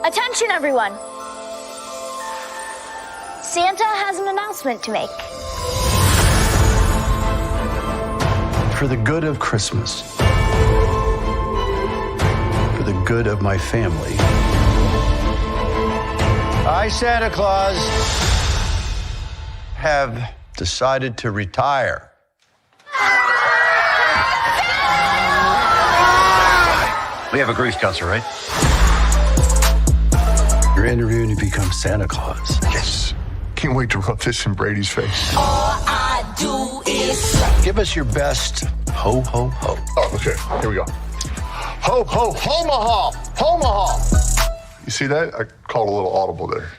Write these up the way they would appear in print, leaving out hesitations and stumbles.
Attention, everyone. Santa has an announcement to make. For the good of Christmas, for the good of my family, I, Santa Claus, have decided to retire. We have a grief counselor, right? You're interviewing to become Santa Claus. Yes. Can't wait to rub this in Brady's face. All I do is Give us your best ho, ho, ho. Oh, okay. Here we go. Ho, ho, Homaha! Homaha! You see that? I called a little audible there.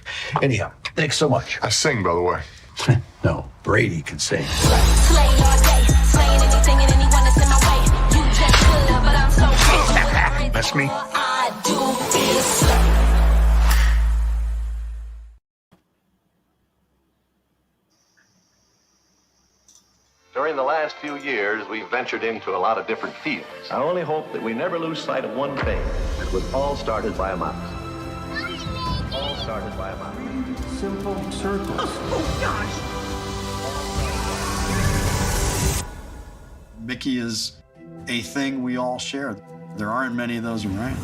Anyhow, thanks so much. I sing, by the way. No, Brady can sing. slay all day, slaying anything and anyone that's in my way. You just good, but I'm so good. That's me. All I do is slay. During the last few years, we've ventured into a lot of different fields. I only hope that we never lose sight of one thing. It was all started by a mouse. All started by a mouse. Simple circles. Mickey is a thing we all share. There aren't many of those around.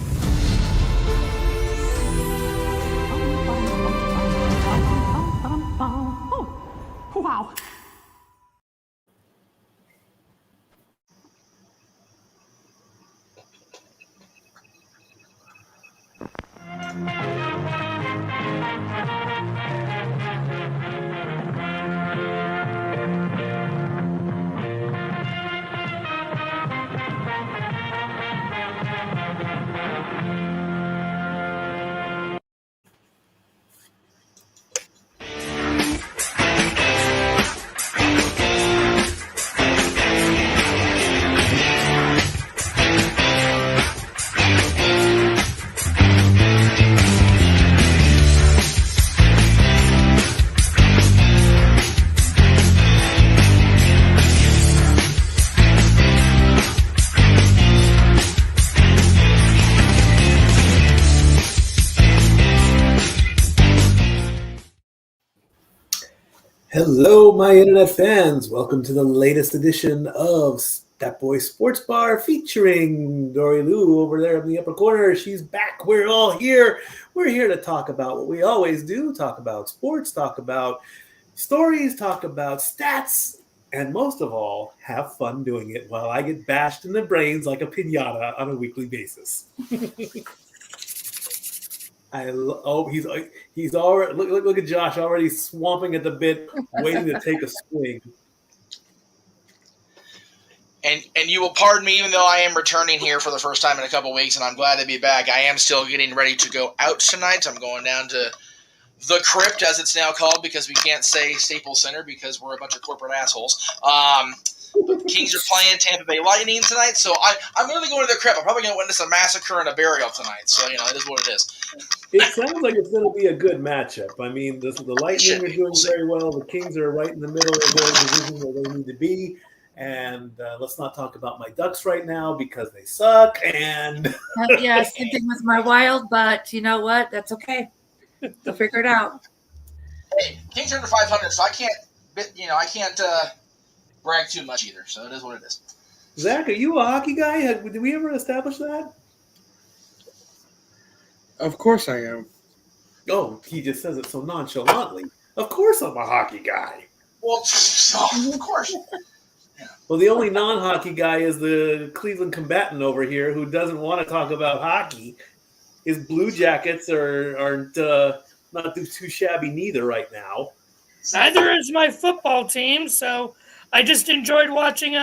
Oh, wow. Hello, my internet fans. Welcome to the latest edition of That Boy Sports Bar featuring Dori Lou over there in the upper corner. She's back. We're all here. We're here to talk about what we always do, talk about sports, talk about stories, talk about stats, and most of all, have fun doing it while I get bashed in the brains like a piñata on a weekly basis. He's already look at Josh already swamping at the bit, waiting to take a swing. And you will pardon me, even though I am returning here for the first time in a couple weeks, and I'm glad to be back. I am still getting ready to go out tonight. I'm going down to the Crypt, as it's now called, because we can't say Staples Center because we're a bunch of corporate assholes. But the Kings are playing Tampa Bay Lightning tonight, so I'm going to go to the Crypt. I'm probably going to witness a massacre and a burial tonight, so, it is what it is. It sounds like it's going to be a good matchup. I mean, the Lightning are doing very well. The Kings are right in the middle of their division where they need to be. And let's not talk about my Ducks right now because they suck. And Yeah, same thing with my Wild, but you know what? That's okay. They'll figure it out. Hey, Kings are under 500, so I can't brag too much either. So it is what it is. Zach, are you a hockey guy? Did we ever establish that? Of course I am. Oh, he just says it so nonchalantly. Of course I'm a hockey guy. Well, of course. Well, the only non-hockey guy is the Cleveland combatant over here who doesn't want to talk about hockey. His Blue Jackets aren't not too shabby neither right now. Neither is my football team, so I just enjoyed watching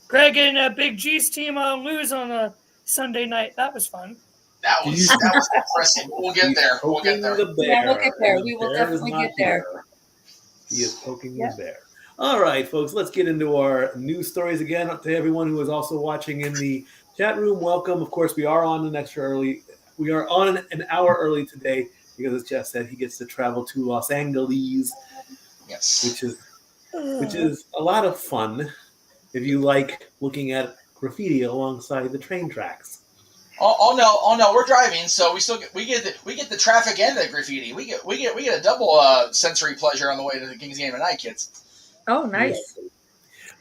Greg and Big G's team lose on a Sunday night. That was fun. That was impressive. We'll get there. Yeah, we'll get there. We will definitely get there. He is poking the bear. All right, folks, let's get into our news stories again. To everyone who is also watching in the chat room, welcome. Of course, we are on an extra early. We are on an hour early today because, as Jeff said, he gets to travel to Los Angeles. Yes, which is a lot of fun if you like looking at graffiti alongside the train tracks. Oh no, we're driving, so we get the traffic and the graffiti. We get a double sensory pleasure on the way to the Kings game tonight, kids. Oh, nice.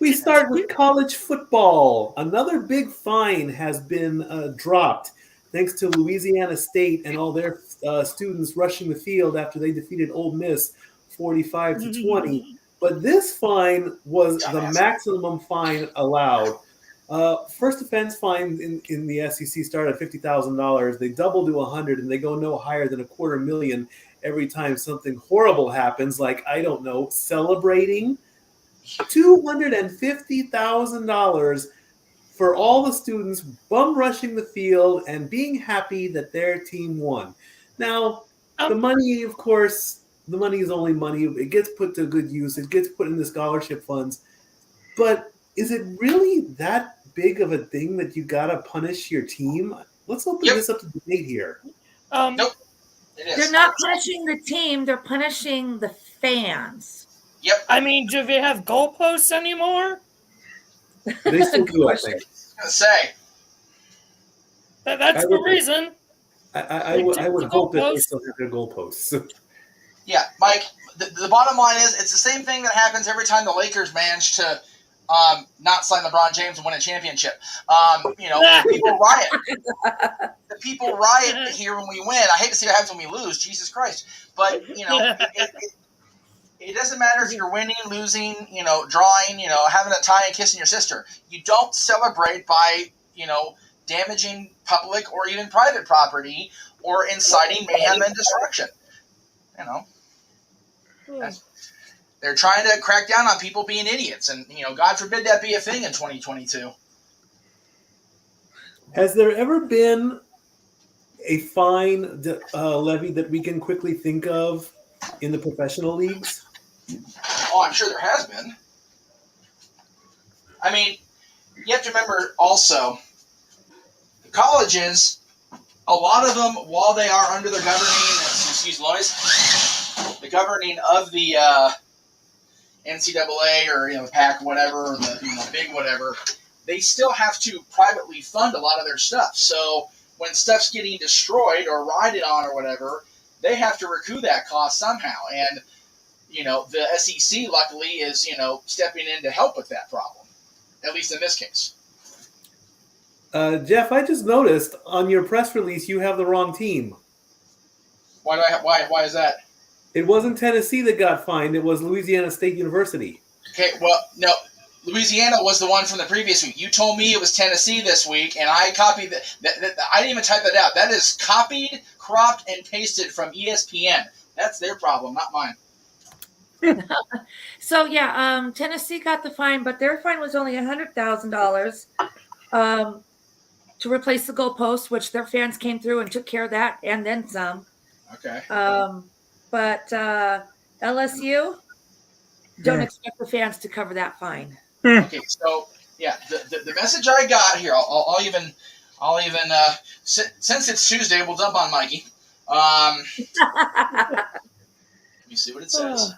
We start with college football. Another big fine has been dropped thanks to Louisiana State and all their students rushing the field after they defeated Ole Miss 45-20. But this fine was the maximum fine allowed. First offense fine in the SEC started at $50,000. They double to $100,000, and they go no higher than $250,000 every time something horrible happens, like, I don't know, celebrating. $250,000 for all the students bum rushing the field and being happy that their team won. Now, the money, of course, the money is only money. It gets put to good use. It gets put in the scholarship funds. But is it really that big of a thing that you got to punish your team? Let's open this up to debate here. Nope. It is. They're not punishing the team. They're punishing the fans. Yep. I mean, do they have goalposts anymore? They still do, I think. I was gonna say. That's the reason. I would hope that they still have their goalposts. Yeah, Mike, the bottom line is it's the same thing that happens every time the Lakers manage to not sign LeBron James and win a championship. People riot. The people riot here when we win. I hate to see what happens when we lose. Jesus Christ. But, it doesn't matter if you're winning, losing, drawing, having a tie and kissing your sister. You don't celebrate by, damaging public or even private property or inciting mayhem and destruction. They're trying to crack down on people being idiots, and God forbid that be a thing in 2022. Has there ever been a fine levy that we can quickly think of in the professional leagues? Oh, I'm sure there has been. I mean, you have to remember also, the colleges, a lot of them, while they are under the governing of the NCAA or PAC, whatever, or the big whatever, they still have to privately fund a lot of their stuff. So when stuff's getting destroyed or rided on or whatever, they have to recoup that cost somehow. And the SEC luckily is stepping in to help with that problem, at least in this case. Jeff, I just noticed on your press release you have the wrong team. Why is that? It wasn't Tennessee that got fined. It was Louisiana State University. Okay, well, no. Louisiana was the one from the previous week. You told me it was Tennessee this week, and I copied that. I didn't even type that out. That is copied, cropped, and pasted from ESPN. That's their problem, not mine. So, Tennessee got the fine, but their fine was only $100,000 to replace the goalpost, which their fans came through and took care of that and then some. Okay. But LSU, don't expect the fans to cover that fine. Okay, so the message I got here, I'll even since it's Tuesday, we'll dump on Mikey. Let me see what it says.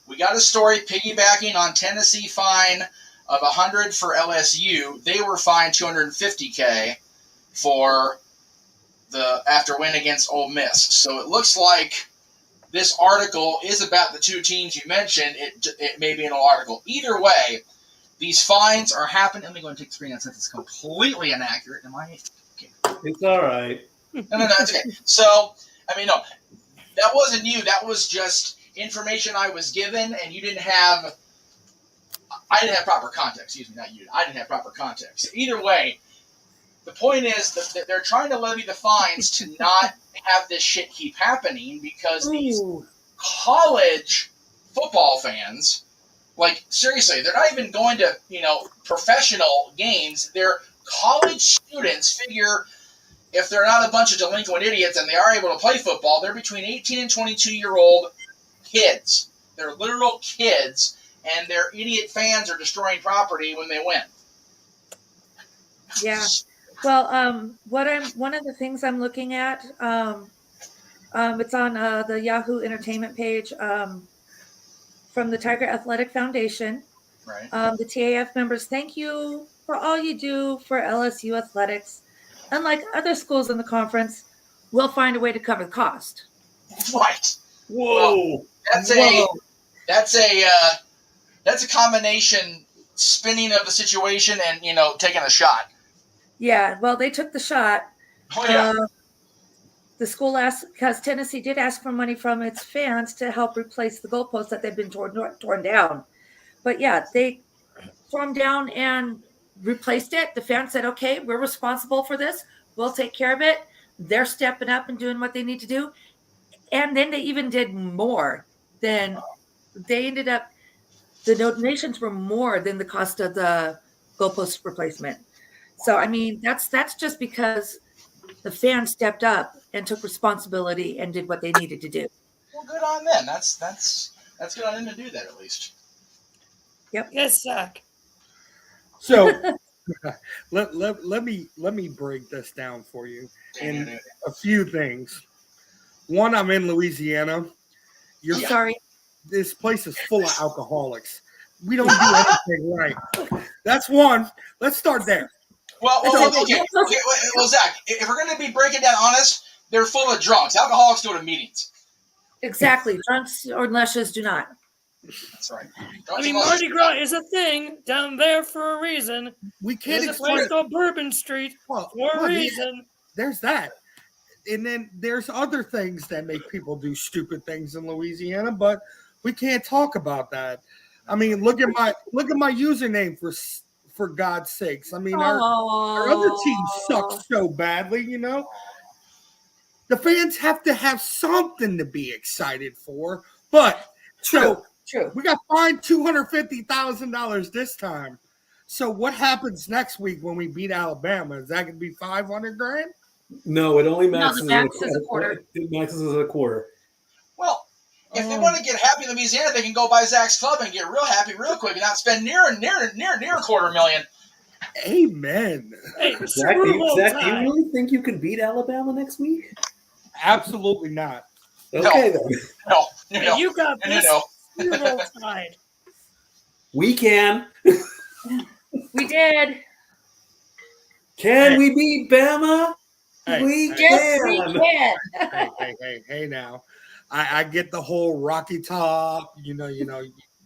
We got a story piggybacking on Tennessee fine of $100 for LSU. They were fined $250K for the after win against Ole Miss. So it looks like this article is about the two teams you mentioned. It may be an article. Either way, these fines are happening. Let me go and take the screen out since it's completely inaccurate. Am I? Okay. It's all right. No, it's okay. So, no, that wasn't you. That was just information I was given, and you didn't have. I didn't have proper context. Excuse me, not you. I didn't have proper context. Either way, the point is that they're trying to levy the fines to not have this shit keep happening because these college football fans, seriously, they're not even going to, professional games. They're college students. Figure if they're not a bunch of delinquent idiots and they are able to play football, they're between 18 and 22-year-old kids. They're literal kids, and their idiot fans are destroying property when they win. Yeah. Well, one of the things I'm looking at, it's on the Yahoo Entertainment page from the Tiger Athletic Foundation. Right. The TAF members, thank you for all you do for LSU athletics. unlike other schools in the conference, will find a way to cover the cost. Right. Whoa. That's a combination spinning of the situation and taking a shot. Yeah, well, they took the shot. Oh yeah. The school asked, because Tennessee did ask for money from its fans to help replace the goalposts that they've been torn down. But yeah, they tore them down and replaced it. The fans said, okay, we're responsible for this. We'll take care of it. They're stepping up and doing what they need to do. And then they even did more than they ended up, the donations were more than the cost of the goalpost replacement. So, I mean, that's just because the fans stepped up and took responsibility and did what they needed to do. Well, good on them. That's good on them to do that at least. Yep. Yes, Zach. So let me break this down for you in a few things. One, I'm in Louisiana. I'm sorry. This place is full of alcoholics. We don't do anything right. That's one. Let's start there. Well, okay. Well, Zach, if we're going to be breaking down honest, they're full of drunks. Alcoholics go to meetings. Exactly. Drunks or lushes do not. That's right. I mean, Mardi Gras is a thing down there for a reason. We can't There's a place called Bourbon Street for a reason. Yeah, there's that. And then there's other things that make people do stupid things in Louisiana, but we can't talk about that. I mean, look at my username for God's sakes. I mean, our other team sucks so badly, The fans have to have something to be excited for. But True. We got fined $250,000 this time. So what happens next week when we beat Alabama? Is that going to be $500,000? No, it only maxes the max is a quarter. It maxes as a quarter. Well, if they want to get happy in Louisiana, they can go by Zach's club and get real happy real quick and not spend near $250,000. Amen. Hey, Zach, do you really think you can beat Alabama next week? Absolutely not. Okay, then. No. Hey, you got this. Super Bowl tide. We can. We did. Can we beat Bama? We can. Hey, now. I get the whole Rocky Top,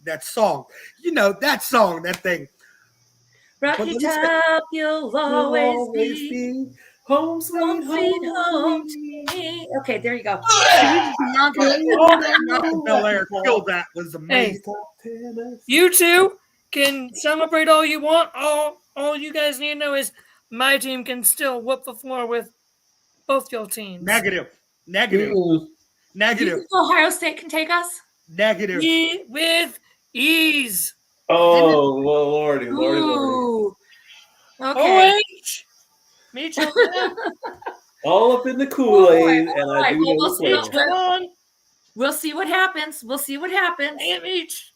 that song. That thing. Rocky Top, you'll always be home sweet home to me. Okay, there you go. Bel Air killed that. Was amazing. Hey, you two can celebrate all you want. All you guys need to know is my team can still whoop the floor with both your teams. Negative. You think Ohio State can take us? Negative. With ease. Oh, well, lordy. Okay. Me too. All up in the Kool-Aid, and I do know we'll the Come on. We'll see what happens. Damn each.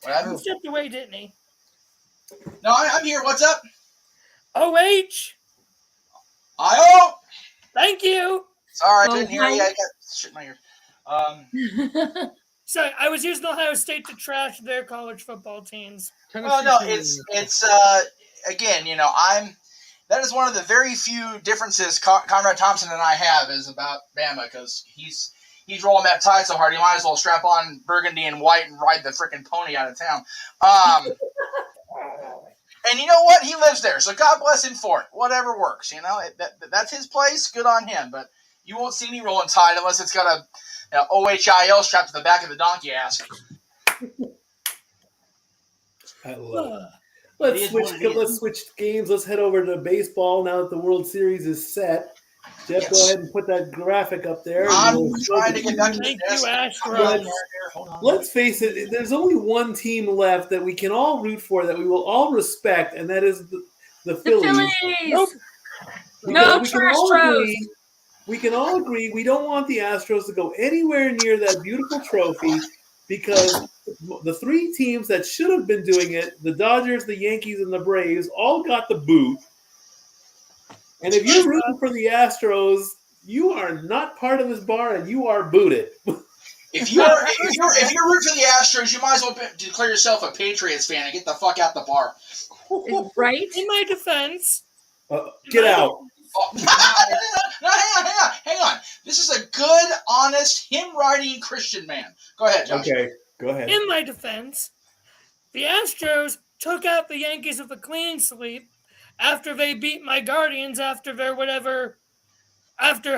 What happened? He stepped away, didn't he? No, I'm here. What's up? OH. I-O. Thank you. Sorry, I couldn't hear you. I got shit in my ear. Sorry, I was using Ohio State to trash their college football teams. Well, no, it's again, that is one of the very few differences Conrad Thompson and I have is about Bama because he's rolling that tide so hard he might as well strap on burgundy and white and ride the freaking pony out of town. And you know what? He lives there, so God bless him for it. Whatever works, that's his place. Good on him. But you won't see me rolling tide unless it's got a OHIL strapped to the back of the donkey ass. I love it. Let's switch games. Let's head over to baseball now that the World Series is set. Jeff, Go ahead and put that graphic up there. I'm trying to get back to Thank you, Astros. Let's face it, there's only one team left that we can all root for, that we will all respect, and that is the Phillies. Nope. No Astros. We can all agree we don't want the Astros to go anywhere near that beautiful trophy because the three teams that should have been doing it, the Dodgers, the Yankees, and the Braves, all got the boot. And if you're rooting for the Astros, you are not part of this bar and you are booted. If you're rooting for the Astros, you might as well declare yourself a Patriots fan and get the fuck out the bar. Right? In my defense, Get out. Oh, no, hang on. This is a good, honest, hymn-writing Christian man. Go ahead, Josh. Okay, go ahead. In my defense, the Astros took out the Yankees with a clean sweep after they beat my Guardians after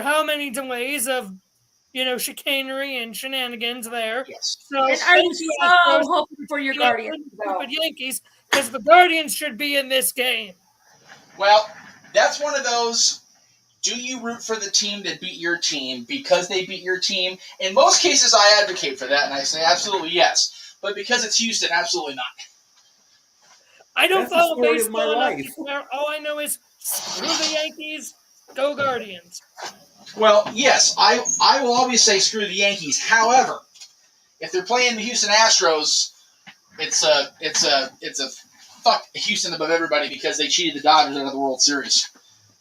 how many delays of, chicanery and shenanigans there. Yes. So, And I'm so hoping for your Guardians. Stupid Yankees, because the Guardians should be in this game. Well, that's one of those. Do you root for the team that beat your team because they beat your team? In most cases, I advocate for that, and I say absolutely yes. But because it's Houston, absolutely not. I don't That's the follow story of my baseball enough life. to care. All I know is screw the Yankees, go Guardians. Well, yes, I will always say screw the Yankees. However, if they're playing the Houston Astros, it's a fuck Houston above everybody because they cheated the Dodgers out of the World Series.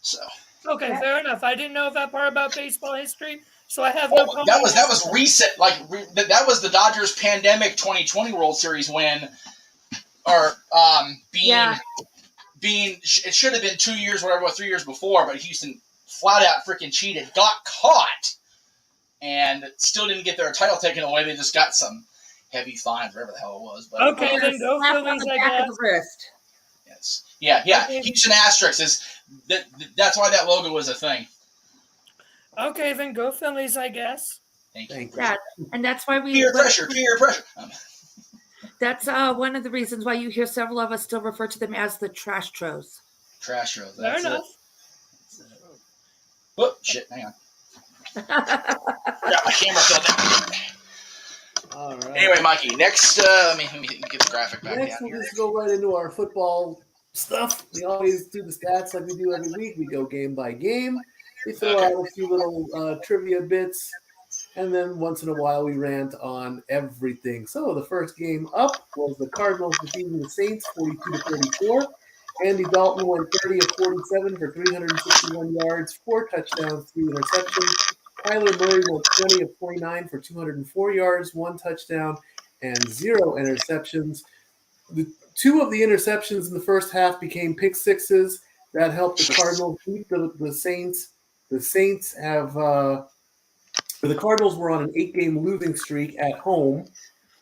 So. Okay, fair enough. I didn't know that part about baseball history, so I have no problem. That was recent. That was the Dodgers pandemic 2020 World Series win, or being it should have been 2 years, whatever, 3 years before, but Houston flat out freaking cheated, got caught, and still didn't get their title taken away. They just got some heavy fines, whatever the hell it was. But okay, then go Phillies, I guess. Yes. Yeah. Okay. Houston Asterix is that's why that logo was a thing. Okay, then go Phillies, I guess. Thank you. Yeah, and that's why we peer pressure. That's one of the reasons why you hear several of us still refer to them as the Trash Tros. Trash Tros. Fair enough. Whoop! Shit. Hang on. Got my camera filled in. All right. Anyway, Mikey. Next, let me get the graphic back Next, down we'll here. just go right into our football stuff. We always do the stats like we do every week. We go game by game. We throw out a few little trivia bits, and then once in a while we rant on everything. So the first game up was the Cardinals defeating the Saints 42-34. Andy Dalton went 30 of 47 for 361 yards, 4 touchdowns, 3 interceptions. Kyler Murray went 20 of 49 for 204 yards, 1 touchdown, and 0 interceptions. The 2 of the interceptions in the first half became pick sixes. That helped the Cardinals beat the Saints. The Saints have the Cardinals were on an 8-game losing streak at home,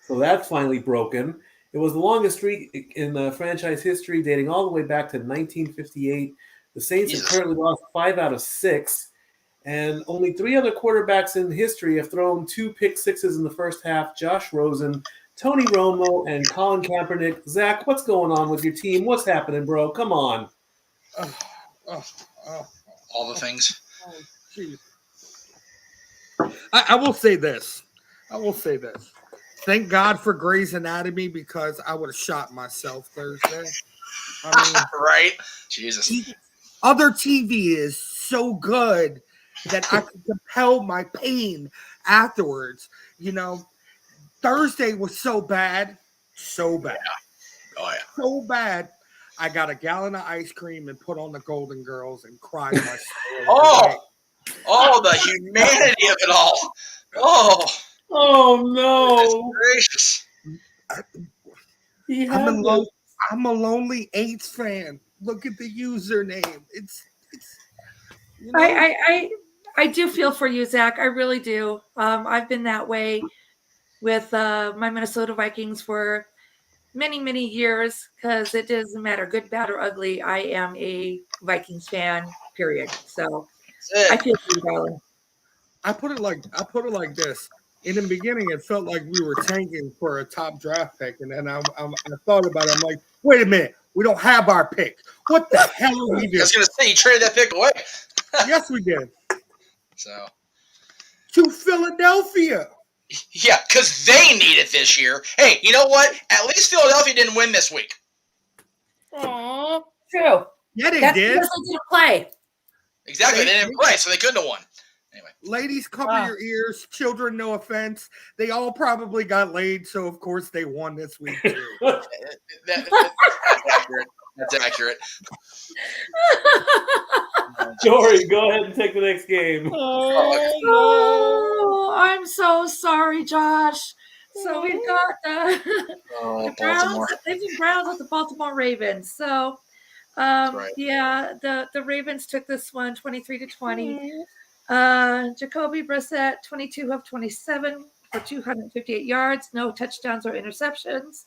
so that's finally broken. It was the longest streak in franchise history, dating all the way back to 1958. The Saints have currently lost 5 out of 6, and only 3 other quarterbacks in history have thrown 2 pick sixes in the first half: Josh Rosen, Tony Romo, and Colin Kaepernick. Zach, what's going on with your team? What's happening, bro? Come on. All the things. I will say this. Thank God for Grey's Anatomy, because I would have shot myself Thursday. Right? Jesus. Other TV is so good that I can compel my pain afterwards. Thursday was so bad. Oh, yeah. So bad. I got a gallon of ice cream and put on the Golden Girls and cried myself. The humanity of it all. Oh no! Gracious. I'm a lonely Aints fan. Look at the username. It's I do feel for you, Zach. I really do. I've been that way with my Minnesota Vikings for many, many years, because it doesn't matter, good, bad, or ugly. I am a Vikings fan, period. So I feel for you, darling. I put it like this. In the beginning, it felt like we were tanking for a top draft pick, and then I thought about it. I'm like, wait a minute, we don't have our pick. What the hell are we doing? I was going to say, you traded that pick away. Yes, we did. So to Philadelphia. Yeah, because they need it this year. Hey, you know what? At least Philadelphia didn't win this week. Aww. True. Yeah, they That's did. because they didn't play. Exactly, they didn't play, so they couldn't have won. Anyway. Ladies, cover your ears. Children, no offense. They all probably got laid, so of course they won this week too. That's accurate. That's accurate. Dori, go ahead and take the next game. Oh, I'm so sorry, Josh. So we've got the Browns with the Baltimore Ravens. So Right. Yeah, the Ravens took this one 23-20. Jacoby Brissett, 22 of 27 for 258 yards, no touchdowns or interceptions.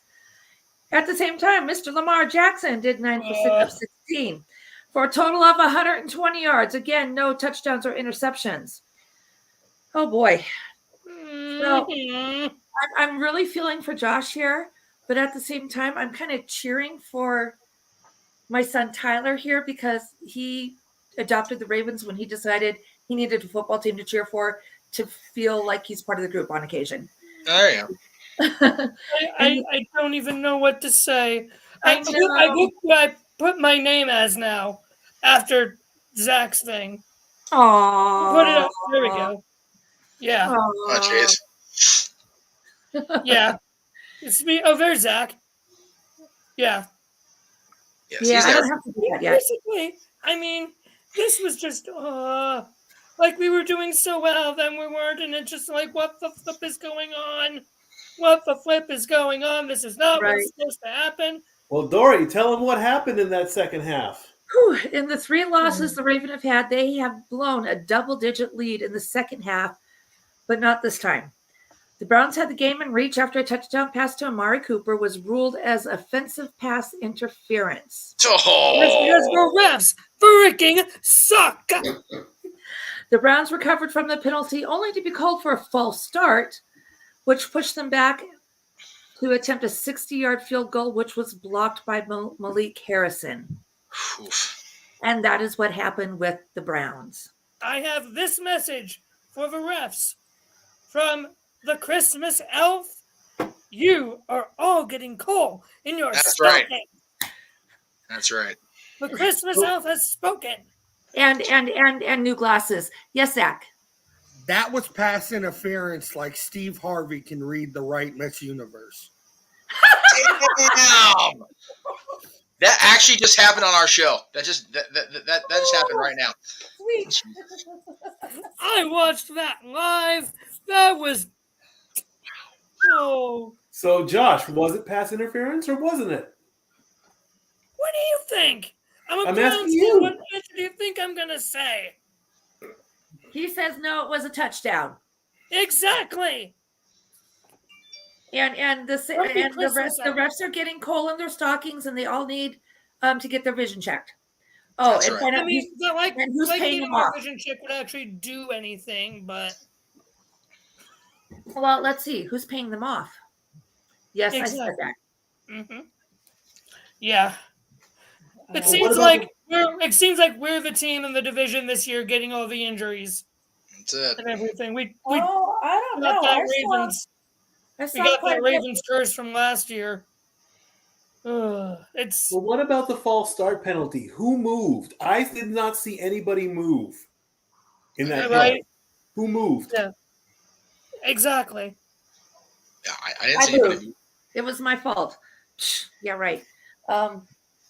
At the same time, Mr. Lamar Jackson did 9 for 6 of 16 for a total of 120 yards. Again, no touchdowns or interceptions. Oh boy. So I'm really feeling for Josh here, but at the same time, I'm kind of cheering for my son Tyler here because he adopted the Ravens when he decided he needed a football team to cheer for to feel like he's part of the group on occasion. There you go. I don't even know what to say. I know. Look what I put my name as now after Zach's thing. Aww. Put it up. There we go. Yeah. Oh, jeez. Yeah. It's me. Oh, there's Zach. Yeah. Yes, Yeah, he's I there. don't have to do that yet. Basically, I mean, this was just like we were doing so well, then we weren't, and it's just like, what the flip is going on? What the flip is going on? This is not what's supposed to happen. Well, Dori, tell them what happened in that second half. Whew. In the 3 losses the Ravens have had, they have blown a double-digit lead in the second half, but not this time. The Browns had the game in reach after a touchdown pass to Amari Cooper was ruled as offensive pass interference. Because the refs freaking suck. The Browns recovered from the penalty only to be called for a false start, which pushed them back to attempt a 60-yard field goal, which was blocked by Malik Harrison. Oof. And that is what happened with the Browns. I have this message for the refs from the Christmas elf. You are all getting coal in your stocking. Right. That's right. The Christmas elf has spoken. And new glasses. Yes, Zach. That was pass interference like Steve Harvey can read the right Miss Universe. Damn! That actually just happened on our show. That just happened right now. Sweet. I watched that live. That was So, Josh, was it pass interference or wasn't it? What do you think? I'm asking you. What answer do you think I'm gonna say? He says no, it was a touchdown. Exactly. And the refs are getting coal in their stockings, and they all need to get their vision checked. Oh, That's and right. find out I mean, who's paying them off. vision check would actually do anything, but Well, let's see who's paying them off. Yes, Exactly. I said that. mm-hmm. Yeah. It Well, seems what about it seems like we're the team in the division this year getting all the injuries That's it. and everything. We I don't got know. that I we saw got quite that a bit. Ravens curse from last year. It's Well, what about the false start penalty? Who moved? I did not see anybody move in that Right. play. Who moved? Yeah. Exactly. Yeah, I didn't see anybody move. It was my fault. Yeah, right.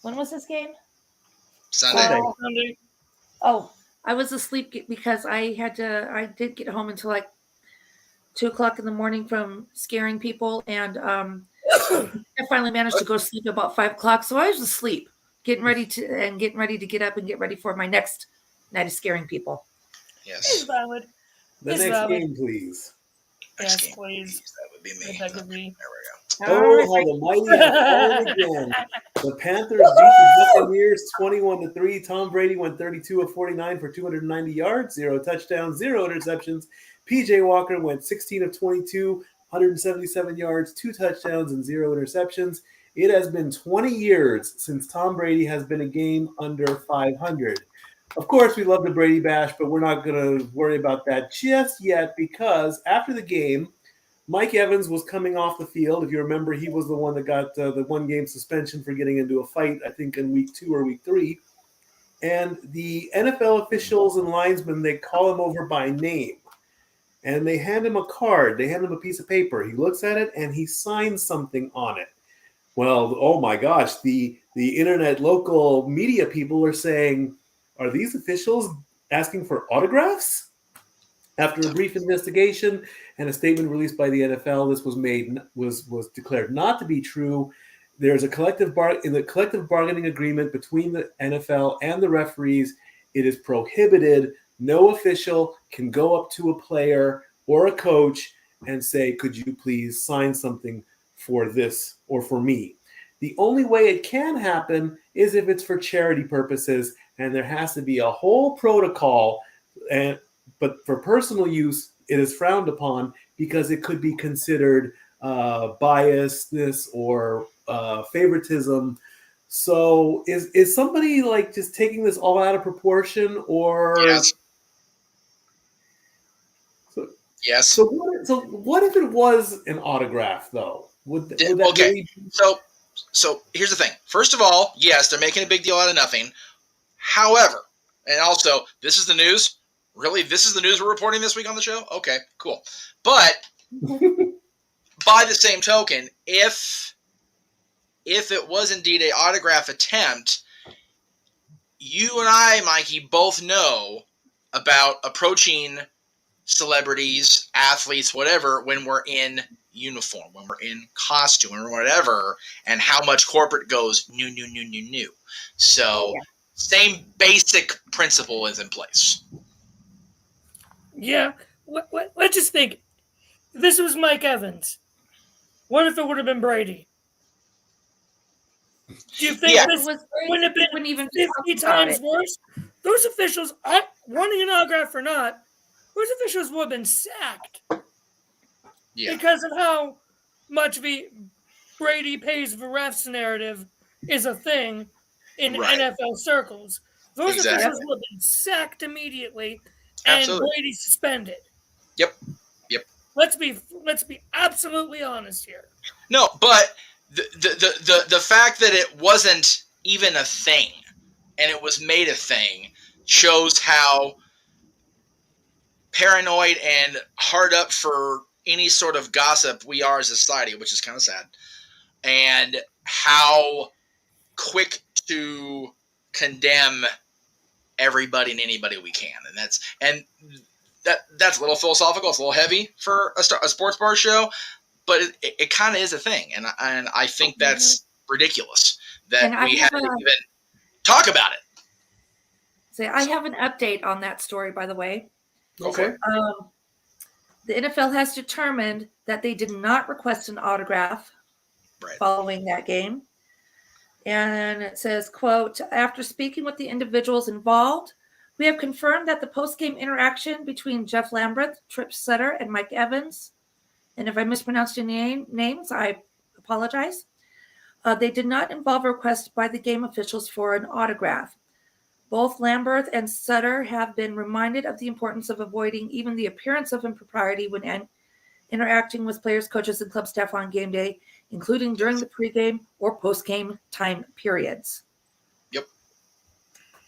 When was this game? Sunday. Sunday. Oh, I was asleep because I did get home until like 2:00 in the morning from scaring people, and I finally managed to go to sleep about 5:00. So I was asleep, getting ready to get up and get ready for my next night of scaring people. It's Yes. valid. The It's next valid. game, please. Next Yes, game, please. That would be me. That could be. There we go. Oh, how the mighty have fallen again. The Panthers beat the Buccaneers 21-3. Tom Brady went 32 of 49 for 290 yards, 0 touchdowns, 0 interceptions. PJ Walker went 16 of 22, 177 yards, 2 touchdowns, and 0 interceptions. It has been 20 years since Tom Brady has been a game under 500. Of course, we love the Brady Bash, but we're not going to worry about that just yet because after the game, Mike Evans was coming off the field. If you remember, he was the one that got the one-game suspension for getting into a fight, I think in week 2 or week 3. And the NFL officials and linesmen, they call him over by name. And they hand him a card. They hand him a piece of paper. He looks at it, and he signs something on it. Well, oh my gosh, the internet local media people are saying, are these officials asking for autographs? After a brief investigation and a statement released by the NFL, this was declared not to be true. there's a in the collective bargaining agreement between the NFL and the referees. It is prohibited. No official can go up to a player or a coach and say, "Could you please sign something for this or for me?" The only way it can happen is if it's for charity purposes, and there has to be a whole protocol. But for personal use, it is frowned upon because it could be considered biasness or favoritism. So is somebody like just taking this all out of proportion, or Yes. Yes. So what if it was an autograph though? Would that Okay. really be- So here's the thing. First of all, yes, they're making a big deal out of nothing. However, and also, this is the news. Really, this is the news we're reporting this week on the show? Okay, cool. But by the same token, if it was indeed an autograph attempt, you and I, Mikey, both know about approaching celebrities, athletes, whatever, when we're in uniform, when we're in costume, or whatever, and how much corporate goes new. So, same basic principle is in place. Yeah. Let's just think. This was Mike Evans. What if it would have been Brady? Do you think this wouldn't have been even 50 times worse? Those officials, wanting an autograph or not, those officials would have been sacked. Yeah. Because of how much Brady pays for refs narrative is a thing in NFL circles. Those officials would have been sacked immediately and Brady suspended. Yep. Let's be absolutely honest here. No, but the fact that it wasn't even a thing and it was made a thing shows how paranoid and hard up for any sort of gossip we are as a society, which is kind of sad, and how quick to condemn everybody and anybody we can. And that's a little philosophical. It's a little heavy for a sports bar show, but it kind of is a thing. And I think that's ridiculous that we had to even talk about it. So I have an update on that story, by the way. Okay. The NFL has determined that they did not request an autograph following that game. And it says, quote, "After speaking with the individuals involved, we have confirmed that the post-game interaction between Jeff Lambert, Tripp Sutter, and Mike Evans, and if I mispronounced any names, I apologize, they did not involve a request by the game officials for an autograph. Both Lambert and Sutter have been reminded of the importance of avoiding even the appearance of impropriety when interacting with players, coaches, and club staff on game day, including during the pregame or postgame time periods." Yep.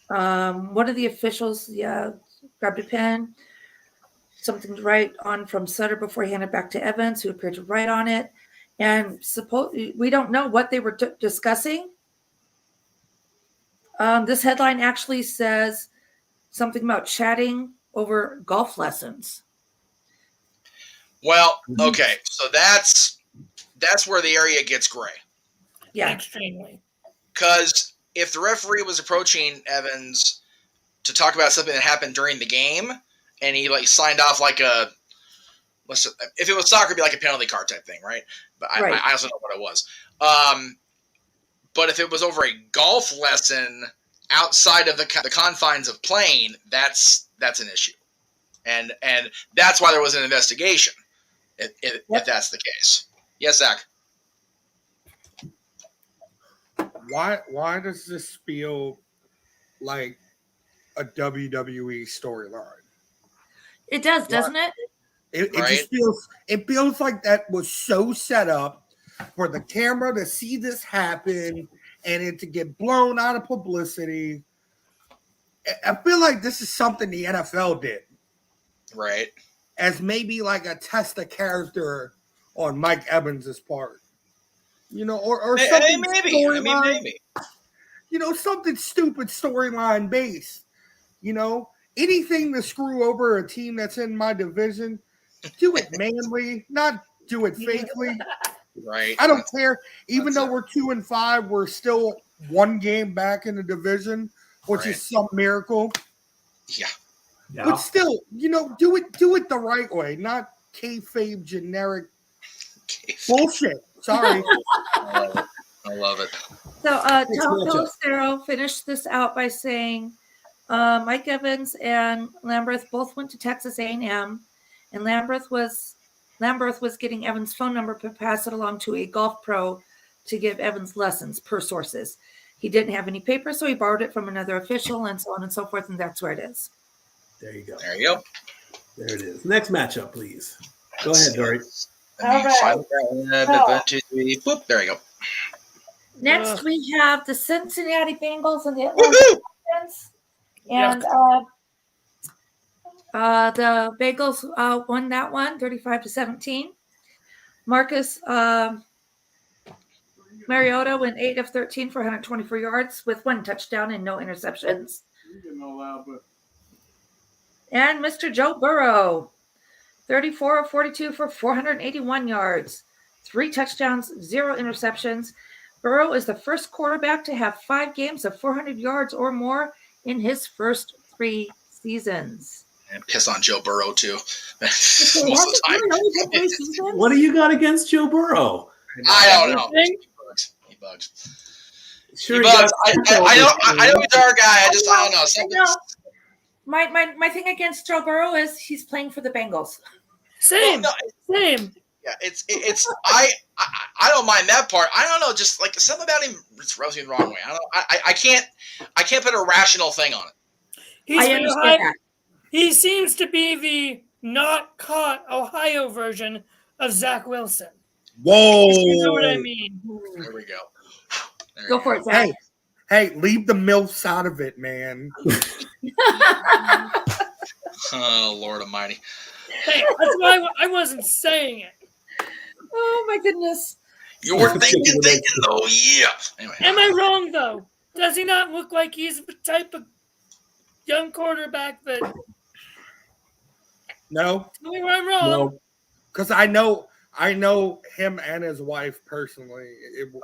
One of the officials, grabbed a pen, something to write on from Sutter before he handed back to Evans, who appeared to write on it. And we don't know what they were discussing. This headline actually says something about chatting over golf lessons. Well, okay, so that's where the area gets gray. Yeah, extremely. Because if the referee was approaching Evans to talk about something that happened during the game, and he signed off if it was soccer, it'd be like a penalty card type thing, right? But I also know what it was. But if it was over a golf lesson outside of the confines of playing, that's an issue, and that's why there was an investigation. If that's the case, yes, Zach. Why does this feel like a WWE storyline? It does, doesn't it? It just feels like that was so set up for the camera to see this happen and it to get blown out of publicity. I feel like this is something the NFL did. Right. As maybe like a test of character on Mike Evans' part. Or something maybe. Something stupid storyline based. Anything to screw over a team that's in my division, do it manly, not do it fakely. Right. I don't care. Even though we're 2-5, we're still one game back in the division, which is some miracle. Yeah. But still, do it the right way, not kayfabe generic bullshit. Sorry. I love it. So Tom Pelissero finished this out by saying Mike Evans and Lamberth both went to Texas A&M, and Lamberth was getting Evans' phone number to pass it along to a golf pro to give Evans lessons per sources. He didn't have any paper, so he borrowed it from another official and so on and so forth, and that's where it is. There you go. There you go. There it is. Next matchup, please. Go ahead, Dory. All right. 1, 2, 3, boop. There you go. Next, we have the Cincinnati Bengals and the Atlanta Falcons. And the Bengals won that one, 35-17. Marcus Mariota went 8 of 13 for 124 yards with 1 touchdown and no interceptions. And Mr. Joe Burrow, 34 of 42 for 481 yards, 3 touchdowns, 0 interceptions. Burrow is the first quarterback to have 5 games of 400 yards or more in his first 3 seasons. And piss on Joe Burrow, too. Most of the time. What do you got against Joe Burrow? I don't know. He bugs. Sure, he bugs. I know he's our guy. I don't know. Something. My thing against Joe Burrow is he's playing for the Bengals. Same. Same. Yeah, it's I don't mind that part. I don't know, just like something about him rubs me the wrong way. I can't put a rational thing on it. He seems to be the not caught Ohio version of Zach Wilson. Whoa! You know what I mean? There we go. Go for it, Zach. Hey, leave the MILFs out of it, man. Oh, Lord Almighty. Hey, that's why I wasn't saying it. Oh my goodness. You were thinking, oh yeah. Anyway. Am I wrong though? Does he not look like he's the type of young quarterback that? No. Tell me where I'm wrong. No. Because I know him and his wife personally.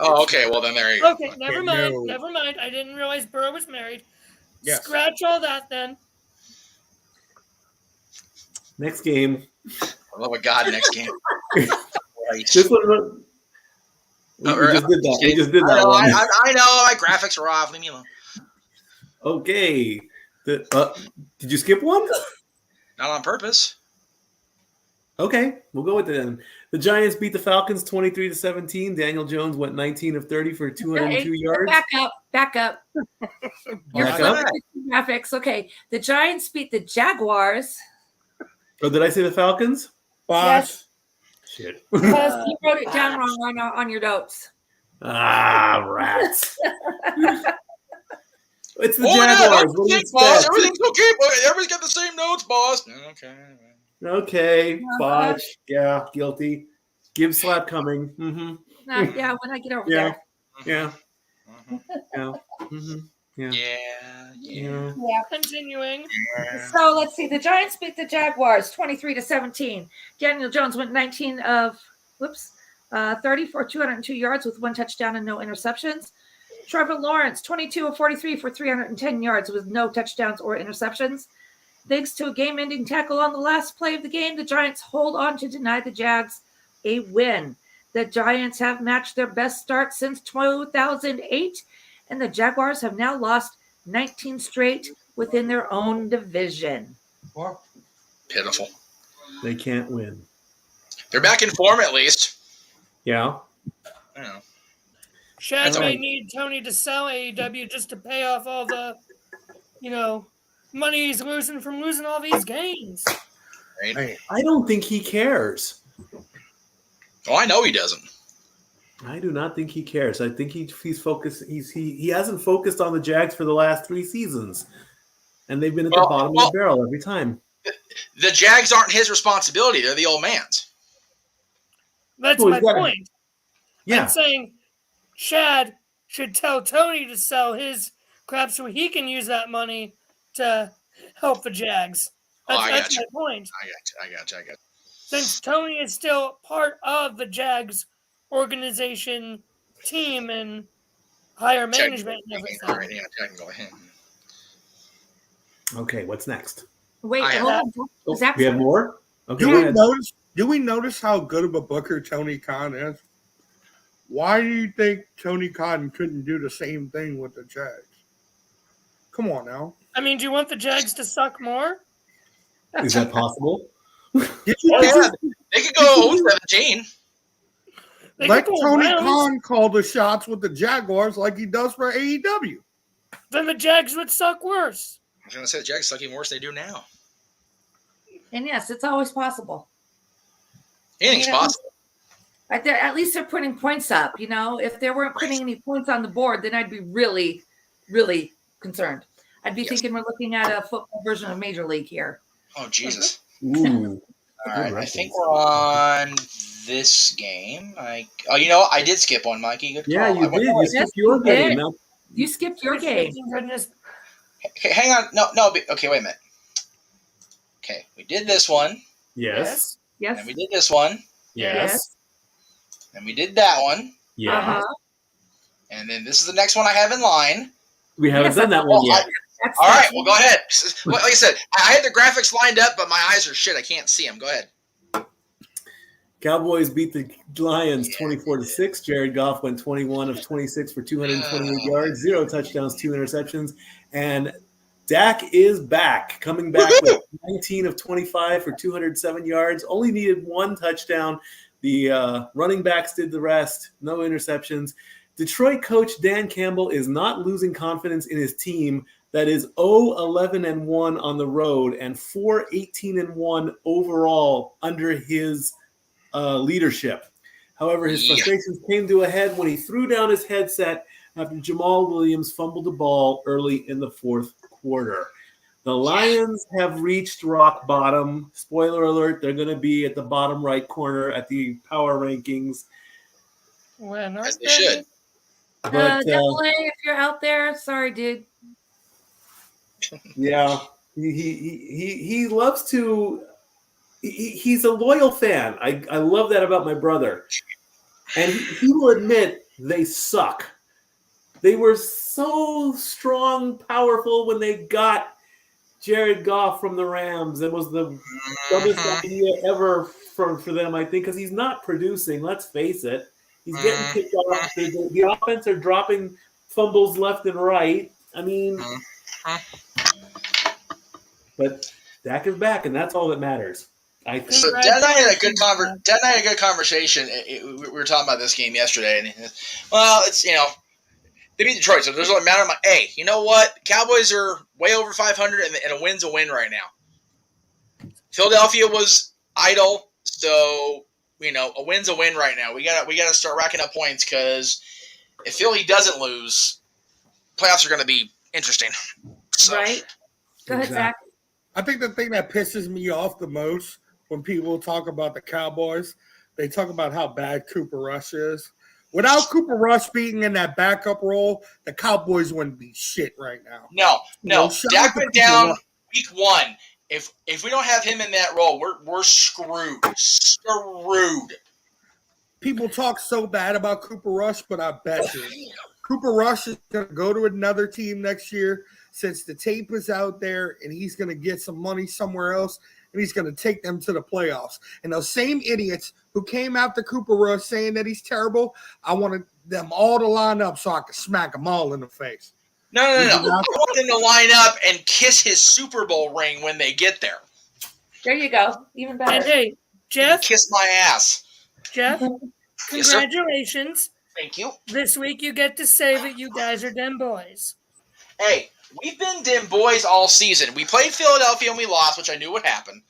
Okay. Well, then there you go. Okay, never mind. Never mind. I didn't realize Burrow was married. Yes. Scratch all that then. Next game. Oh my God! Next game. This one. We just did that. We just did that one. I know. My graphics are off. Leave me alone. Okay. Did you skip one? Not on purpose. Okay, we'll go with it then. The Giants beat the Falcons 23-17. Daniel Jones went 19 of 30 for 202 yards. Back up. Your graphics. Okay. The Giants beat the Jaguars. Oh, did I say the Falcons? Yes. Shit. Because you wrote it down wrong on your notes. Ah, rats. It's the Jaguars. Jaguars. What do you boss? Everything's okay. Everybody's got the same notes, boss. Okay. Fudge. Yeah, guilty. Gibbs slap coming. Mm-hmm. Yeah, when I get over there. Yeah. Yeah. Mm-hmm. Yeah. Continuing. So let's see. The Giants beat the Jaguars 23-17. Daniel Jones went 19 of 30 for 202 yards with 1 touchdown and no interceptions. Trevor Lawrence 22 of 43 for 310 yards with no touchdowns or interceptions. Thanks to a game-ending tackle on the last play of the game, the Giants hold on to deny the Jags a win. The Giants have matched their best start since 2008, and the Jaguars have now lost 19 straight within their own division. Pitiful. They can't win. They're back in form at least. Yeah. I know. Shad may need Tony to sell AEW just to pay off all the, money he's losing from losing all these games. Right. I don't think he cares. Oh, I know he doesn't. I do not think he cares. I think he's focused. He hasn't focused on the Jags for the last 3 seasons, and they've been at the bottom of the barrel every time. The Jags aren't his responsibility; they're the old man's. That's my point. Yeah, I'm saying Shad should tell Tony to sell his crap so he can use that money to help the Jags. That's my point. I got you. Since Tony is still part of the Jags organization, team, and higher management and everything. All right, yeah, technically. Okay, what's next? Wait, I have- hold on. Zach, We have more? Okay, Do go we ahead. notice how good of a booker Tony Khan is? Why do you think Tony Khan couldn't do the same thing with the Jags? Come on now. I mean, do you want the Jags to suck more? Is that possible? Did you, Oh, did yeah. you They could go 0-17. They let could go Tony rounds. Khan call the shots with the Jaguars like he does for AEW? Then the Jags would suck worse. I was going to say the Jags suck even worse than they do now. and yes, it's always possible. Anything's You know, possible. At least they're putting points up. You know, if they weren't putting any points on the board, then I'd be really, really concerned. I'd be thinking we're looking at a football version of Major League here. Oh, Jesus. Ooh. All right, I think we're on this game. You know what? I did skip one, Mikey. Good call. Yeah, you I went- did. You skipped your game. Now, You skipped your game. Goodness. Okay, hang on. No. Okay, wait a minute. Okay, we did this one, yes. Yes. and we did this one, Yes. and we did that one, Yeah. Uh-huh. and then this is the next one I have in line. We haven't Yes, done that one yet. All right, well, go ahead. Like I said, I had the graphics lined up, but my eyes are shit. I can't see them. Go ahead. Cowboys beat the Lions 24-6. Jared Goff went 21 of 26 for 228 yards, 0 touchdowns, 2 interceptions. And Dak is back, coming back with 19 of 25 for 207 yards. Only needed 1 touchdown. The running backs did the rest. No interceptions. Detroit coach Dan Campbell is not losing confidence in his team that is 0-11-1 on the road and 4-18-1 overall under his leadership. However, his frustrations came to a head when he threw down his headset after Jamal Williams fumbled the ball early in the 4th quarter. The Lions have reached rock bottom. Spoiler alert, they're going to be at the bottom right corner at the power rankings. When As they should. But Definitely, if you're out there, sorry, dude. yeah, he loves to. He's a loyal fan. I love that about my brother. And he will admit they suck. They were so strong, powerful when they got Jared Goff from the Rams. It was the dumbest idea ever for them, I think, because he's not producing. Let's face it. He's getting kicked off. The offense are dropping fumbles left and right. I mean, but Dak is back, and that's all that matters. I think. So Dad and I had a good conversation. We were talking about this game yesterday, and well, it's they beat Detroit, so there's no matter. I'm like, hey, you know what? Cowboys are way over 500, and a win's a win right now. Philadelphia was idle, so a win's a win right now. We gotta start racking up points because if Philly doesn't lose, playoffs are going to be interesting. So. Right? Go ahead, Zach. I think the thing that pisses me off the most when people talk about the Cowboys, they talk about how bad Cooper Rush is. Without Cooper Rush being in that backup role, the Cowboys wouldn't be shit right now. No. shout Dak out to went Cooper down Rush. week 1. If we don't have him in that role, we're screwed. Screwed. People talk so bad about Cooper Rush, but I bet you Cooper Rush is going to go to another team next year since the tape is out there, and he's going to get some money somewhere else, and he's going to take them to the playoffs. And those same idiots who came after Cooper Rush saying that he's terrible, I wanted them all to line up so I could smack them all in the face. No. I want them to line up and kiss his Super Bowl ring when they get there. There you go. Even better. And hey, Jeff. Kiss my ass. Jeff, Yes, sir. congratulations. Thank you. This week you get to say that you guys are them boys. Hey, we've been dim boys all season. We played Philadelphia and we lost, which I knew would happen.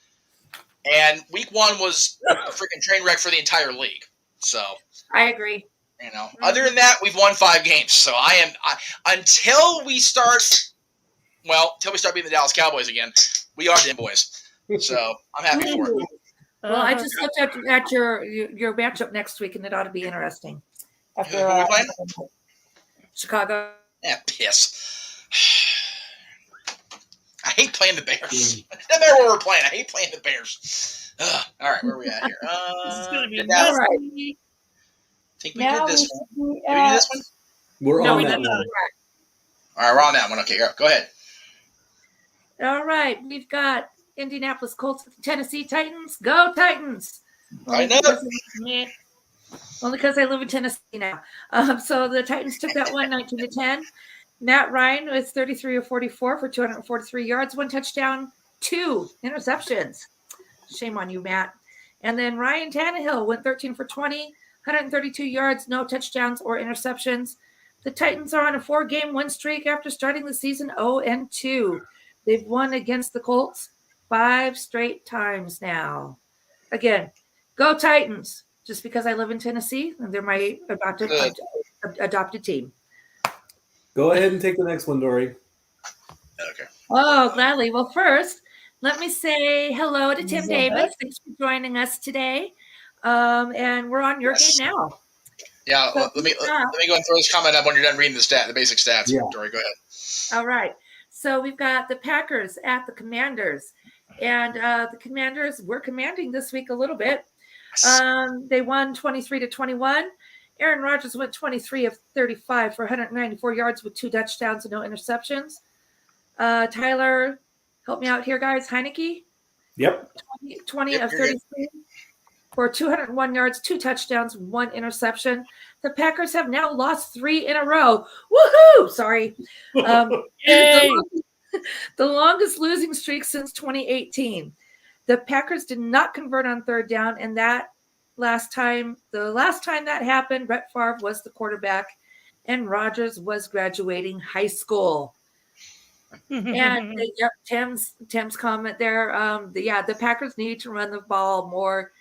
And week 1 was a freaking train wreck for the entire league. So I agree. Other than that, we've won 5 games. So until we start beating the Dallas Cowboys again, we are dim boys. So I'm happy for it. Well, I just looked at your matchup next week, and it ought to be interesting. After Who are we playing? Chicago. Yeah, piss. I hate playing the Bears. No matter where we're playing, I hate playing the Bears. All right, where are we at here? This is going to be All right. think we Now did this we one. see Did we do this one? We're No, on we that did not. one. All right, we're on that one. Okay, go ahead. All right, we've got Indianapolis Colts, Tennessee Titans. Go Titans! I know. Only because I live in Tennessee now. So the Titans took that one 19-10. Matt Ryan was 33 of 44 for 243 yards, 1 touchdown, 2 interceptions. Shame on you, Matt. And then Ryan Tannehill went 13 for 20, 132 yards, no touchdowns or interceptions. The Titans are on a 4-game win streak after starting the season 0-2. They've won against the Colts 5 straight times now. Again, go Titans. Just because I live in Tennessee and they're my adopted team. Go ahead and take the next one, Dory. Okay. Oh, gladly. Well, first, let me say hello to Tim Davis. Thanks for joining us today. And we're on your game now. Yeah, So let me go and throw this comment up when you're done reading the basic stats. Yeah. Dory, go ahead. All right. So we've got the Packers at the Commanders. And the Commanders were commanding this week a little bit. They won 23-21. Aaron Rodgers went 23 of 35 for 194 yards with 2 touchdowns and no interceptions. Tyler, help me out here, guys. Heineke? Yep. 20 Yep, of you're 33 for 201 yards, 2 touchdowns, 1 interception. The Packers have now lost 3 in a row. Woohoo! Sorry. Yay! The longest losing streak since 2018. The Packers did not convert on 3rd down, and the last time that happened, Brett Favre was the quarterback, and Rodgers was graduating high school. And Tim's comment there. The Packers need to run the ball more,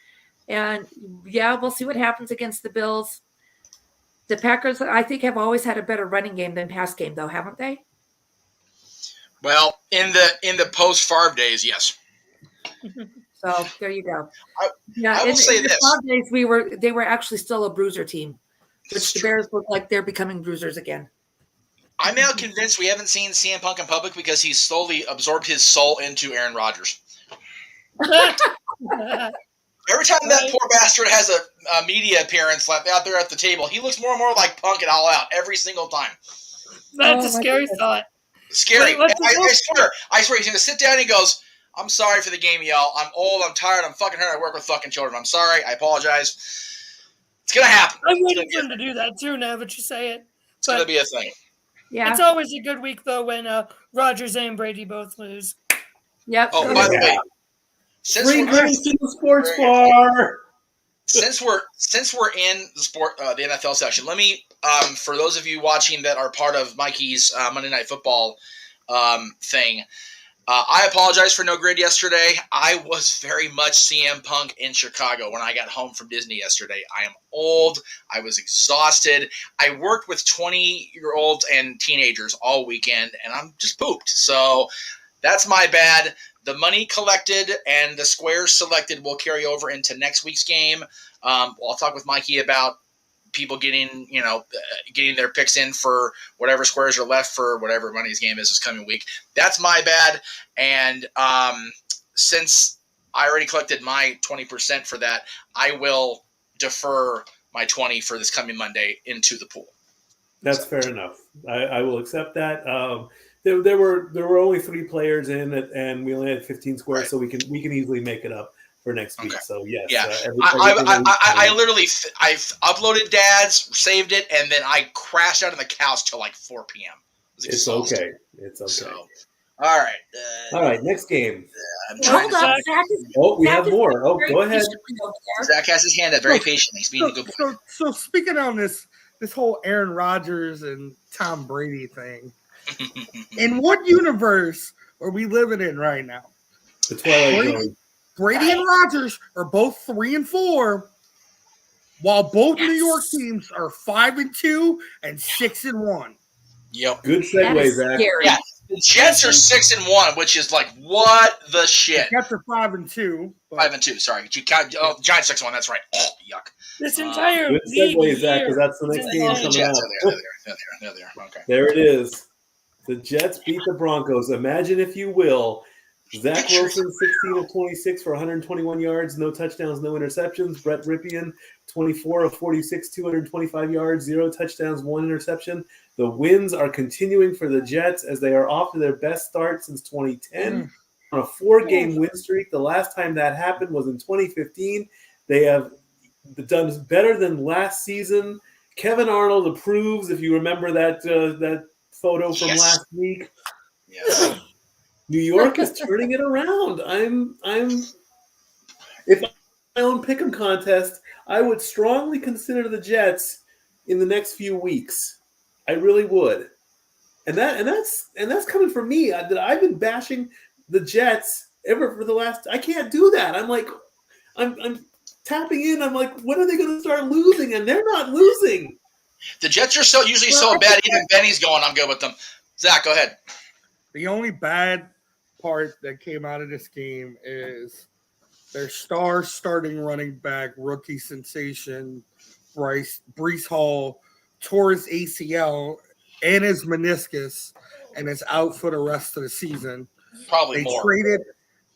and we'll see what happens against the Bills. The Packers, I think, have always had a better running game than pass game, though, haven't they? Well, in the post Favre days, yes. So there you go. I will say in the this. Favre days, they were actually still a bruiser team, which the Bears look like they're becoming bruisers again. I'm now convinced we haven't seen CM Punk in public because he's slowly absorbed his soul into Aaron Rodgers. Every time that poor bastard has a media appearance like out there at the table, he looks more and more like Punk and All Out every single time. That's a scary thought. Scary. Wait, I swear, he's going to sit down and he goes, I'm sorry for the game, y'all. I'm old, I'm tired, I'm fucking hurt, I work with fucking children. I'm sorry, I apologize. It's going to happen. I'm waiting for him to do that too now that you say it. It's going to be a thing. Yeah. It's always a good week, though, when Rodgers and Brady both lose. Yep. Oh, by the way, since Free we're drinks to the sports bar. since we're in the NFL section, let me for those of you watching that are part of Mikey's Monday Night Football thing, I apologize for no grid yesterday. I was very much CM Punk in Chicago when I got home from Disney yesterday. I am old. I was exhausted. I worked with 20-year-olds and teenagers all weekend, and I'm just pooped. So that's my bad. The money collected and the squares selected will carry over into next week's game. I'll talk with Mikey about people getting their picks in for whatever squares are left for whatever money's game is this coming week. That's my bad. And since I already collected my 20% for that, I will defer my 20 for this coming Monday into the pool. That's fair enough. I will accept that. There were only 3 players in it, and we only had 15 squares, Right. so we can easily make it up for next week. Okay. So yes, Yeah, I literally I've uploaded dads, saved it, and then I crashed out on the couch till like 4 p.m. It's okay. It's okay. So, all right. All right, next game. I'm trying Hold to up, Zach. We have more. Oh, go ahead. Zach has his hand up very patiently. He's being a good boy. So speaking on this whole Aaron Rodgers and Tom Brady thing, in what universe are we living in right now? The Twilight Zone. Brady and Rodgers are both 3-4, while both New York teams are 5-2 and 6-1. Yep. Good segue, Zach. Yeah. The Jets are 6-1, which is like what the shit. The Jets are 5-2. 5-2. Sorry, you count. Oh, Giants 6-1. That's right. Oh, yuck. This entire Good league segue, Zach, year because that's the next is game insane. coming Jets out. They're there. Okay. There it is. The Jets beat the Broncos. Imagine, if you will, Zach Wilson, 16 of 26 for 121 yards, no touchdowns, no interceptions. Brett Ripien, 24 of 46, 225 yards, 0 touchdowns, 1 interception. The wins are continuing for the Jets as they are off to their best start since 2010 on a 4-game win streak. The last time that happened was in 2015. They have done better than last season. Kevin Arnold approves, if you remember that photo from last week. Yes. New York is turning it around. If I own pick'em contest, I would strongly consider the Jets in the next few weeks. I really would. And that's coming from me. I've been bashing the Jets ever for the last. I can't do that. I'm tapping in. I'm like, when are they going to start losing? And they're not losing. The Jets are usually so bad. Even Benny's going, I'm good with them. Zach, go ahead. The only bad part that came out of this game is their star starting running back, rookie sensation, Brees Hall, tore his ACL and his meniscus and is out for the rest of the season. Probably more.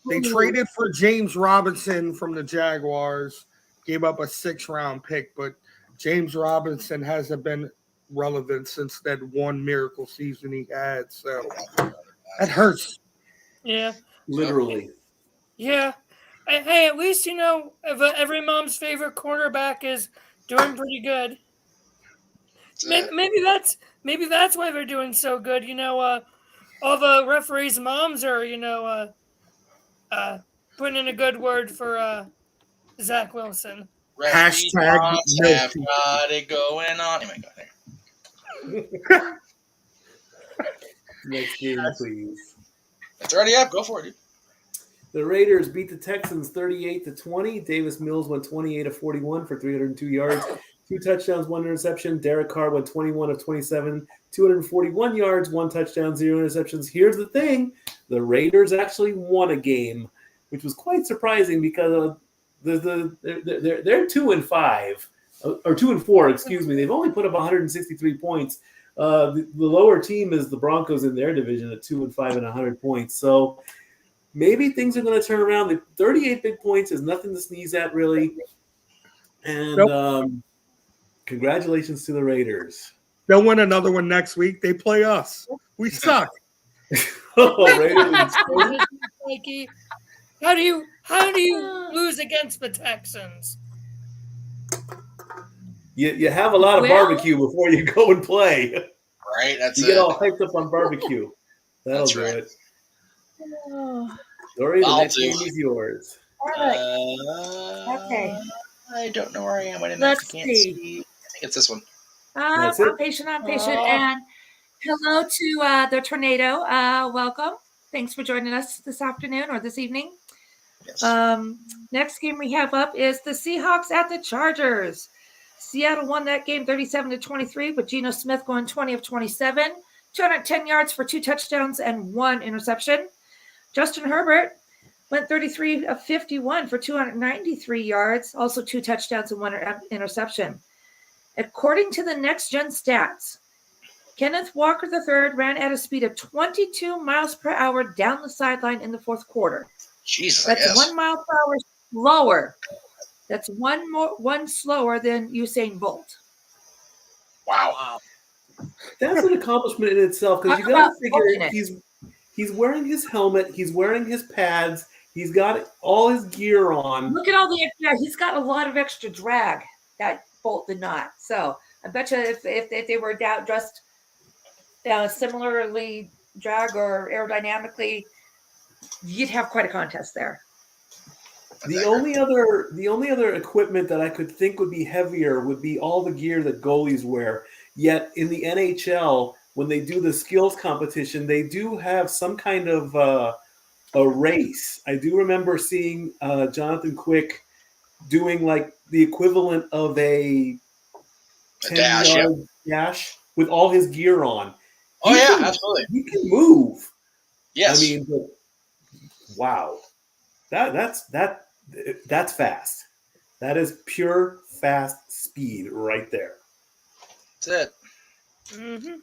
They traded for James Robinson from the Jaguars, gave up a 6th-round pick, but James Robinson hasn't been relevant since that one miracle season he had. So that hurts. Yeah. Literally. Yeah. Hey, at least every mom's favorite quarterback is doing pretty good. Maybe that's why they're doing so good. All the referees' moms are putting in a good word for Zach Wilson. Hashtag moms have got it going on. Anyway, go there. Next game, please. It's already up. Go for it, dude. The Raiders beat the Texans 38-20. Davis Mills went 28 of 41 for 302 yards, 2 touchdowns, 1 interception. Derek Carr went 21 of 27, 241 yards, 1 touchdown, 0 interceptions. Here's the thing. The Raiders actually won a game, which was quite surprising because they're 2-5 or 2-4, excuse me. They've only put up 163 points. The lower team is the Broncos in their division at 2-5 and 100 points. So maybe things are going to turn around. The 38 big points is nothing to sneeze at, really. And congratulations to the Raiders. They'll win another one next week. They play us. We suck. Raiders. Mikey, how do you lose against the Texans? You have a lot of barbecue before you go and play. Right, you get all hyped up on barbecue. That'll do it. Dori, the next game is yours. Okay. I don't know where I am. Let's can't see. see. I think it's this one. I'm patient. And hello to the Tornado. Welcome. Thanks for joining us this afternoon or this evening. Yes. Next game we have up is the Seahawks at the Chargers. Seattle won that game 37-23 with Geno Smith going 20 of 27, 210 yards for 2 touchdowns and 1 interception. Justin Herbert went 33 of 51 for 293 yards, also 2 touchdowns and 1 interception. According to the Next Gen Stats, Kenneth Walker III ran at a speed of 22 miles per hour down the sideline in the 4th quarter. Jesus, That's 1 mile per hour slower. That's one slower than Usain Bolt. Wow. That's an accomplishment in itself because you got to figure he's wearing his helmet, he's wearing his pads, he's got all his gear on. Look at all the he's got a lot of extra drag that Bolt did not. So I bet you if they were dressed similarly drag or aerodynamically, you'd have quite a contest there. The only other equipment that I could think would be heavier would be all the gear that goalies wear. Yet in the NHL, when they do the skills competition, they do have some kind of a race. I do remember seeing Jonathan Quick doing like the equivalent of a 10-yard dash with all his gear on. Absolutely. He can move. Yes. I mean, wow. That's fast. That is pure fast speed right there. That's it. Mm-hmm. All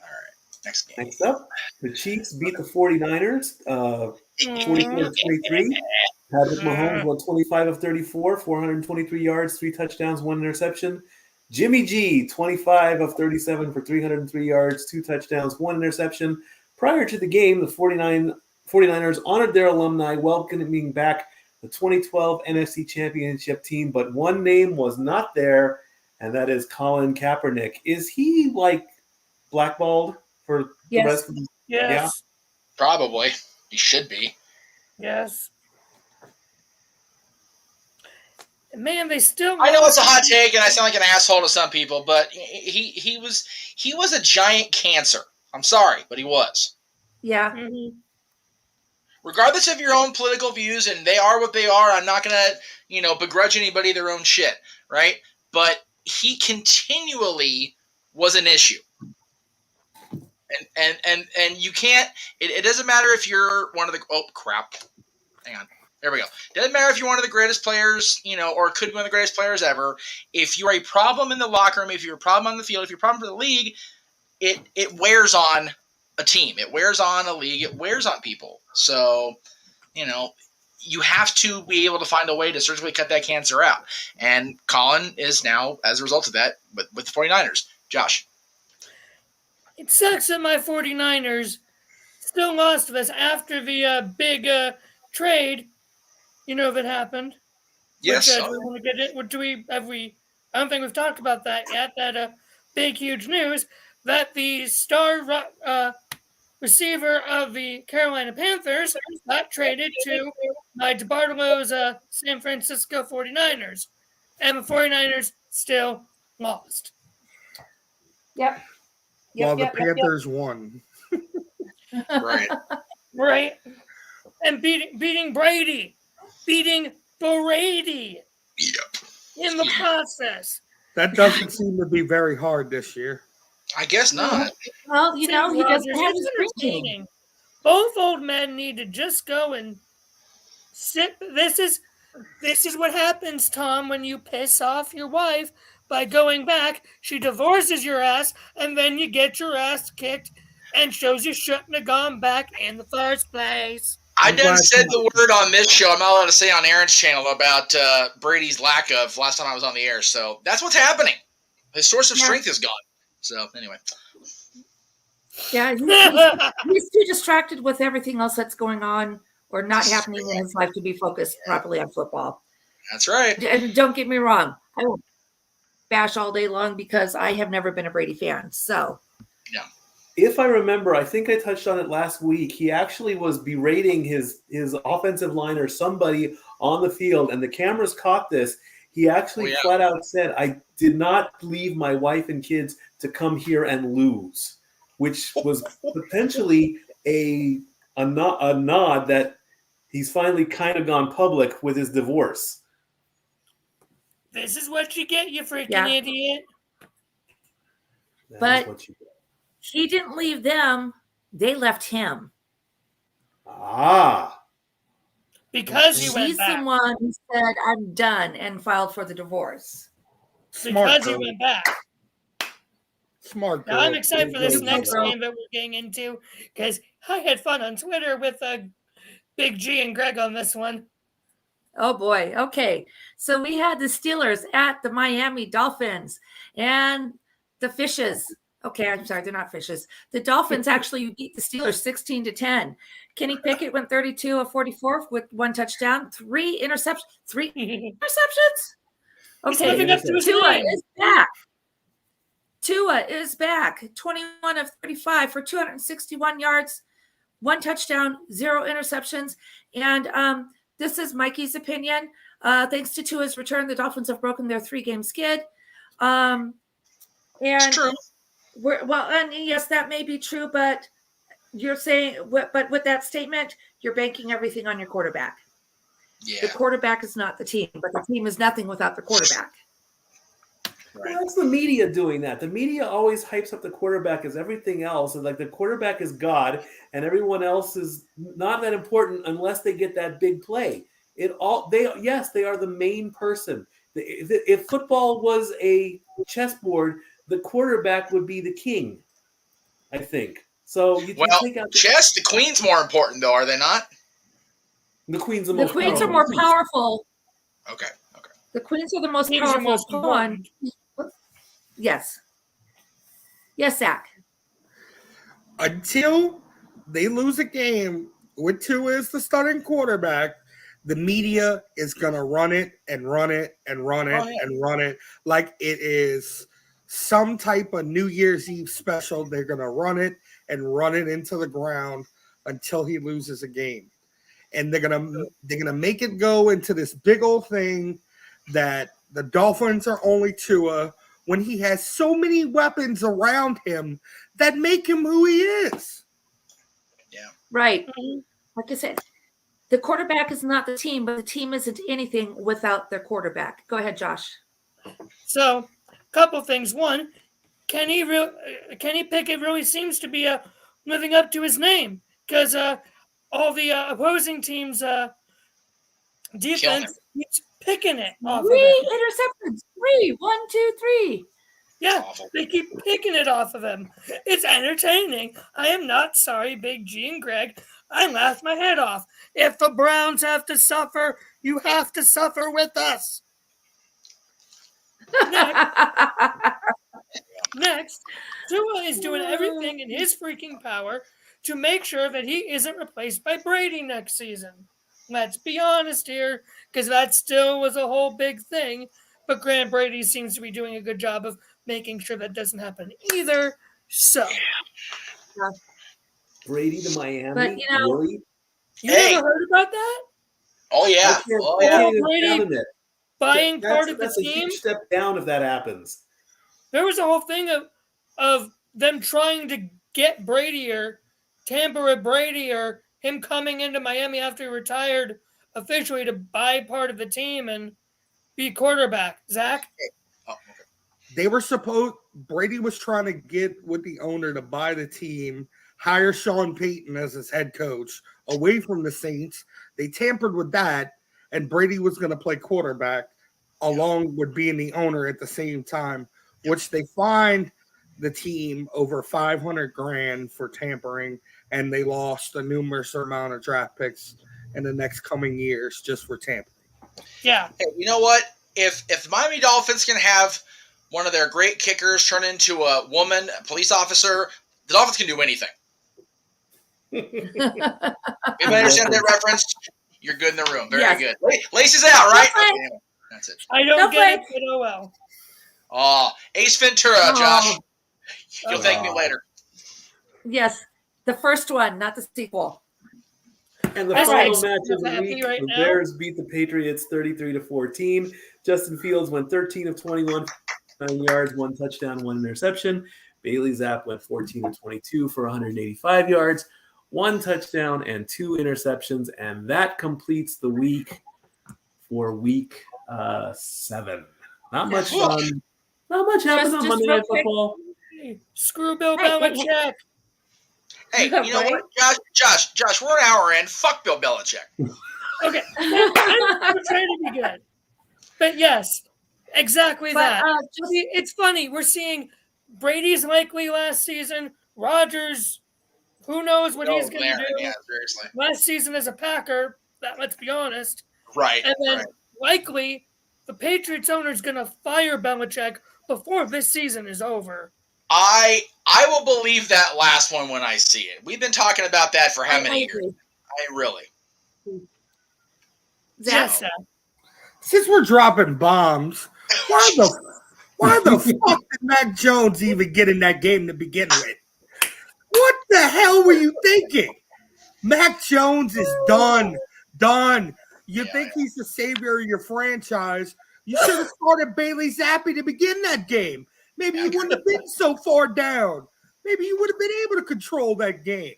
right. Next game. Next up, the Chiefs beat the 49ers 44-23. Patrick Mahomes won 25 of 34, 423 yards, 3 touchdowns, 1 interception. Jimmy G, 25 of 37 for 303 yards, 2 touchdowns, 1 interception. Prior to the game, the 49ers honored their alumni, welcoming back the 2012 NFC Championship team, but one name was not there, and that is Colin Kaepernick. Is he, like, blackballed for the rest of the Yes. Yeah. Probably. He should be. Yes. Man, they still. I know it's a hot take, and I sound like an asshole to some people, but he was a giant cancer. I'm sorry, but he was. Yeah. Mm-hmm. Regardless of your own political views, and they are what they are, I'm not going to, begrudge anybody their own shit, right? But he continually was an issue. And you can't, it doesn't matter if you're one of the, oh, crap. Hang on. There we go. Doesn't matter if you're one of the greatest players, or could be one of the greatest players ever. If you're a problem in the locker room, if you're a problem on the field, if you're a problem for the league, it wears on a team. It wears on a league. It wears on people. So, you have to be able to find a way to surgically cut that cancer out. And Colin is now, as a result of that, with the 49ers. Josh. It sucks that my 49ers still lost to us after the big trade, that happened. Yes. Do we want to get it? I don't think we've talked about that yet. That big, huge news that the star receiver of the Carolina Panthers got traded to my DeBartolo's San Francisco 49ers. And the 49ers still lost. Yep. While the Panthers won. Right. Right. And beating Brady. Beating Brady. Yep. In the process. That doesn't seem to be very hard this year. I guess not. Well, he doesn't have his It's ring. entertaining. Both old men need to just go and sit. This is what happens, Tom, when you piss off your wife by going back. She divorces your ass, and then you get your ass kicked and shows you shouldn't have gone back in the first place. I done said the word on this show. I'm not allowed to say on Aaron's channel about Brady's lack of last time I was on the air. So that's what's happening. His source of strength is gone. So anyway. Yeah, he's too distracted with everything else that's going on or not happening in his life to be focused properly on football. That's right. And don't get me wrong. I won't bash all day long because I have never been a Brady fan. So, yeah. If I remember, I think I touched on it last week. He actually was berating his offensive line or somebody on the field, and the cameras caught this. He actually flat out said, "I did not leave my wife and kids to come here and lose," which was potentially a nod that he's finally kind of gone public with his divorce. This is what you get, you freaking idiot. But he didn't leave them. They left him. Ah. Because he went He's back. the one who said, "I'm done," and filed for the divorce. Because he went back. Smart girl. Now, I'm excited for this next girl. game that we're getting into because I had fun on Twitter with Big G and Greg on this one. Oh boy. Okay. So we had the Steelers at the Miami Dolphins and the Fishes. Okay, I'm sorry, they're not Fishes. The Dolphins actually beat the Steelers 16-10. Kenny Pickett went 32 of 44 with 1 touchdown, 3 interceptions. 3 interceptions? Okay, living up to his Tua name. is back. Tua is back. 21 of 35 for 261 yards, 1 touchdown, 0 interceptions. And this is Mikey's opinion. Thanks to Tua's return, the Dolphins have broken their 3-game skid. It's true. And yes, that may be true, but you're saying, but with that statement, you're banking everything on your quarterback. Yeah. The quarterback is not the team, but the team is nothing without the quarterback. Well, that's the media doing that. The media always hypes up the quarterback as everything else, and like the quarterback is God, and everyone else is not that important unless they get that big play. They are the main person. If football was a chessboard, the quarterback would be the king, I think. So you take out chess. The queen's more important, though, are they not? The queen's the The most queens are powerful more piece. powerful. Okay. The queens are the most Queens are powerful most pawn. Yes. Yes, Zach. Until they lose a game with Tua as the starting quarterback, the media is going to run it and run it and run it and run it like it is some type of New Year's Eve special. They're going to run it and run it into the ground until he loses a game. And they're gonna make it go into this big old thing that the Dolphins are only Tua when he has so many weapons around him that make him who he is. Yeah. Right. Like I said, the quarterback is not the team, but the team isn't anything without their quarterback. Go ahead, Josh. So, a couple things. One, Kenny Pickett really seems to be living up to his name because all the opposing teams' defense keeps picking it off of him. Interceptions. 3. 1, 2, 3. Yeah, they keep picking it off of him. It's entertaining. I am not sorry, Big G and Greg. I laughed my head off. If the Browns have to suffer, you have to suffer with us. Next, Tua is doing everything in his freaking power to make sure that he isn't replaced by Brady next season. Let's be honest here, because that still was a whole big thing. But Grant Brady seems to be doing a good job of making sure that doesn't happen either. So, Brady to Miami. But really? You never heard about that? Oh yeah. Brady buying part of the that's a team. huge step down if that happens. There was a whole thing of them trying to get Brady or tamper with Brady or him coming into Miami after he retired officially to buy part of the team and be quarterback. Zach? They were Brady was trying to get with the owner to buy the team, hire Sean Payton as his head coach away from the Saints. They tampered with that, and Brady was going to play quarterback along with being the owner at the same time, which they fined the team over $500,000 for tampering, and they lost a numerous amount of draft picks in the next coming years just for tampering. Yeah. Hey, you know what? If the Miami Dolphins can have one of their great kickers turn into a woman, a police officer, the Dolphins can do anything. If I understand that reference, you're good in the room. Very good. Laces out, right? Okay, that's it. I don't get it, but oh well. Oh, Ace Ventura, Josh. You'll thank me later. Yes, the first one, not the sequel. And the final match of the week, the Bears beat the Patriots 33-14. Justin Fields went 13 of 21, 9 yards, 1 touchdown, 1 interception. Bailey Zapp went 14 of 22 for 185 yards, 1 touchdown, and 2 interceptions. And that completes the week for week 7. Not much fun. Not much happens on Monday Night Football. Screw Bill Belichick. Hey, you know what, Josh, we're an hour in. Fuck Bill Belichick. Okay, I'm trying to be good, but yes, exactly that. It's funny. We're seeing Brady's likely last season. Rodgers, who knows what he's going to do? Yeah, seriously. Last season as a Packer. Let's be honest. Right. And then likely the Patriots owner is going to fire Belichick before this season is over. I will believe that last one when I see it. We've been talking about that for how many years? I really. Yes. Since we're dropping bombs, why the fuck did Mac Jones even get in that game to begin with? What the hell were you thinking? Mac Jones is done. You think he's the savior of your franchise? You should have started Bailey Zappi to begin that game. Maybe you wouldn't have been so far down. Maybe you would have been able to control that game.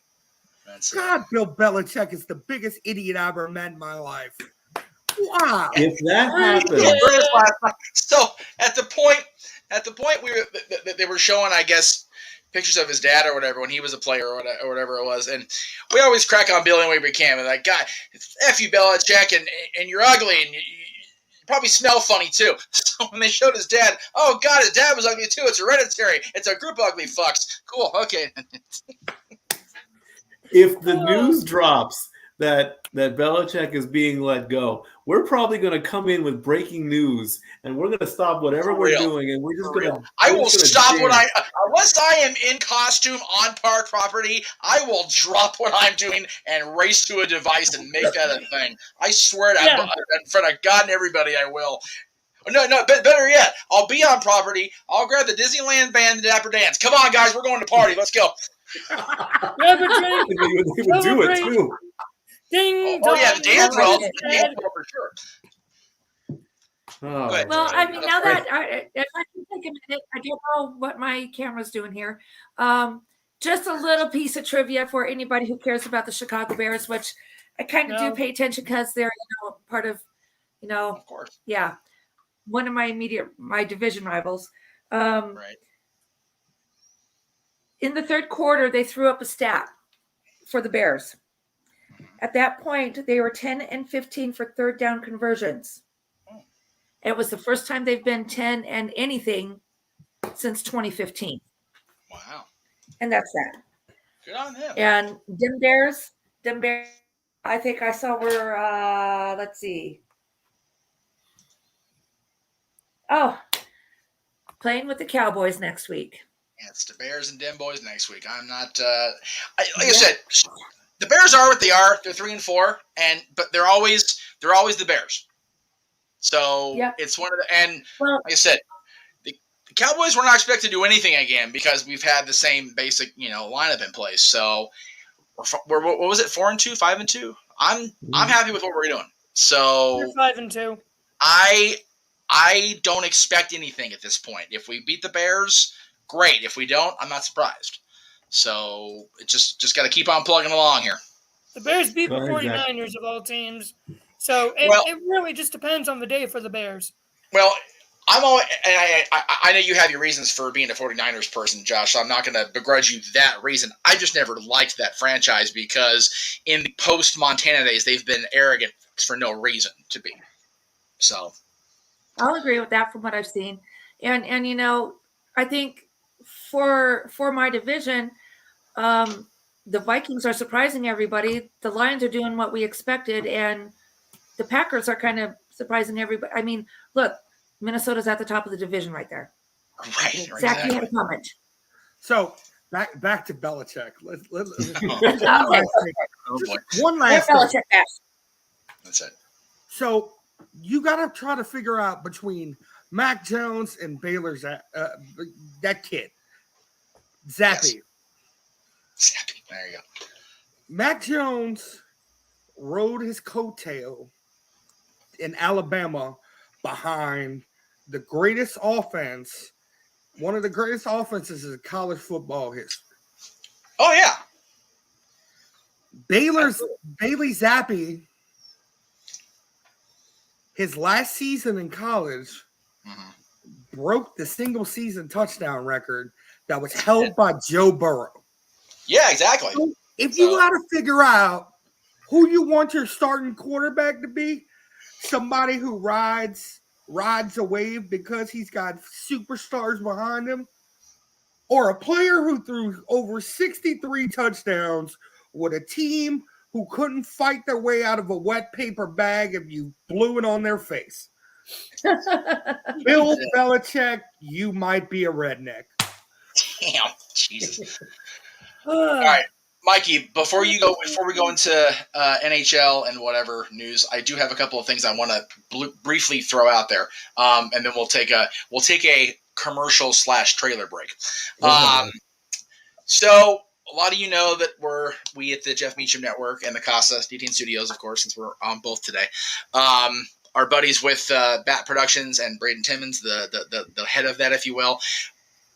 God, Bill Belichick is the biggest idiot I ever met in my life. Wow. If that happens. So at the point they were showing, I guess, pictures of his dad or whatever when he was a player or whatever it was, and we always crack on Bill any way we can. And like, God, F you, Belichick, and you're ugly, and you probably smell funny too. So when they showed his dad, oh God, his dad was ugly too. It's hereditary. It's a group of ugly fucks. Cool. Okay. if the news drops that Belichick is being let go, we're probably going to come in with breaking news, and we're going to stop whatever For we're real. doing, and we're just For going real. to. I will stop what unless I am in costume on park property, I will drop what I'm doing and race to a device and make that a thing. I swear to in front of God and everybody, I will. No, better yet, I'll be on property. I'll grab the Disneyland band and Dapper Dance. Come on, guys, we're going to party. Let's go. Grab a drink. They would do it too. Ding Oh yeah, the dance well. dong. The dance well for sure. Oh, Go ahead, Well, Josh. I mean, now that if I can take a minute, I don't know what my camera's doing here. Just a little piece of trivia for anybody who cares about the Chicago Bears, which I kind of do pay attention because they're part of, of course, one of my division rivals. Right. In the third quarter, they threw up a stat for the Bears. At that point, they were 10 and 15 for third down conversions. It was the first time they've been 10 and anything since 2015. Wow. And that's that. Good on them. And them Bears, I think I saw were, let's see. Oh, playing with the Cowboys next week. Yeah, it's the Bears and Dem Boys next week. I'm not. Like I said, the Bears are what they are. They're 3-4, but they're always the Bears. So it's one of the like I said, the Cowboys were not expected to do anything again because we've had the same basic lineup in place. So we're what was it 4-2, 5-2? I'm happy with what we're doing. So We're 5-2. I don't expect anything at this point. If we beat the Bears, great. If we don't, I'm not surprised. So it just got to keep on plugging along here. The Bears beat the 49ers of all teams. So it really just depends on the day for the Bears. Well, I know you have your reasons for being a 49ers person, Josh, so I'm not going to begrudge you that reason. I just never liked that franchise because in the post-Montana days, they've been arrogant for no reason to be. So I'll agree with that from what I've seen. And I think for my division, the Vikings are surprising everybody. The Lions are doing what we expected, and the Packers are kind of surprising everybody. I mean, look, Minnesota's at the top of the division right there. Right. Zach, you had a comment. So back to Belichick. Let's One last thing. That's it. So you got to try to figure out between Mac Jones and Baylor's that kid, Zappy. Yes. Zappy. There you go. Mac Jones rode his coattail in Alabama behind the greatest offense, one of the greatest offenses in college football history. Oh yeah, Bailey Zappi, his last season in college, broke the single season touchdown record that was held by Joe Burrow. Yeah, exactly. So if you got to figure out who you want your starting quarterback to be, somebody who rides a wave because he's got superstars behind him, or a player who threw over 63 touchdowns with a team who couldn't fight their way out of a wet paper bag if you blew it on their face. Bill Belichick, you might be a redneck. Damn, Jesus. All right, Mikey, before we go into NHL and whatever news, I do have a couple of things I want to briefly throw out there, and then we'll take a commercial / trailer break. So a lot of you know that we at the Jeff Meacham Network and the Casa D-18 Studios, of course, since we're on both today, are buddies with Bat Productions and Braden Timmons, the head of that, if you will.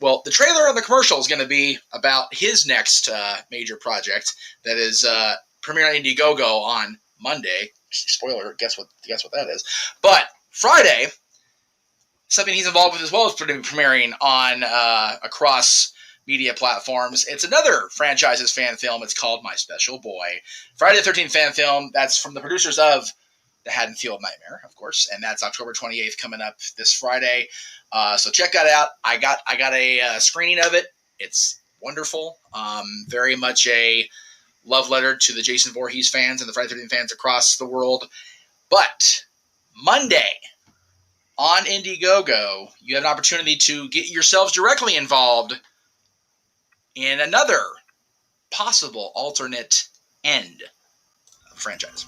Well, the trailer of the commercial is going to be about his next major project that is premiering on Indiegogo on Monday. Spoiler, guess what that is. But Friday, something he's involved with as well is premiering on across media platforms. It's another franchise's fan film. It's called My Special Boy. Friday the 13th fan film. That's from the producers of The Haddonfield Nightmare, of course, and that's October 28th coming up this Friday. So check that out. I got a screening of it. It's wonderful. Very much a love letter to the Jason Voorhees fans and the Friday the 13th fans across the world. But Monday on Indiegogo, you have an opportunity to get yourselves directly involved in another possible alternate end of the franchise.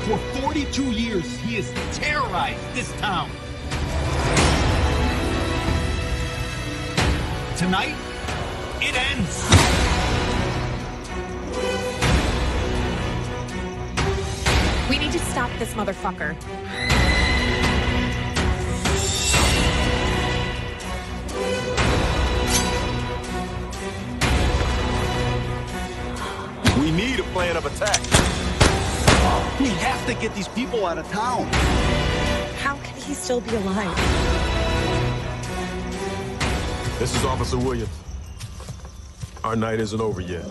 For 42 years, he has terrorized this town. Tonight, it ends. We need to stop this motherfucker. We need a plan of attack. We have to get these people out of town. How can he still be alive? This is Officer Williams. Our night isn't over yet.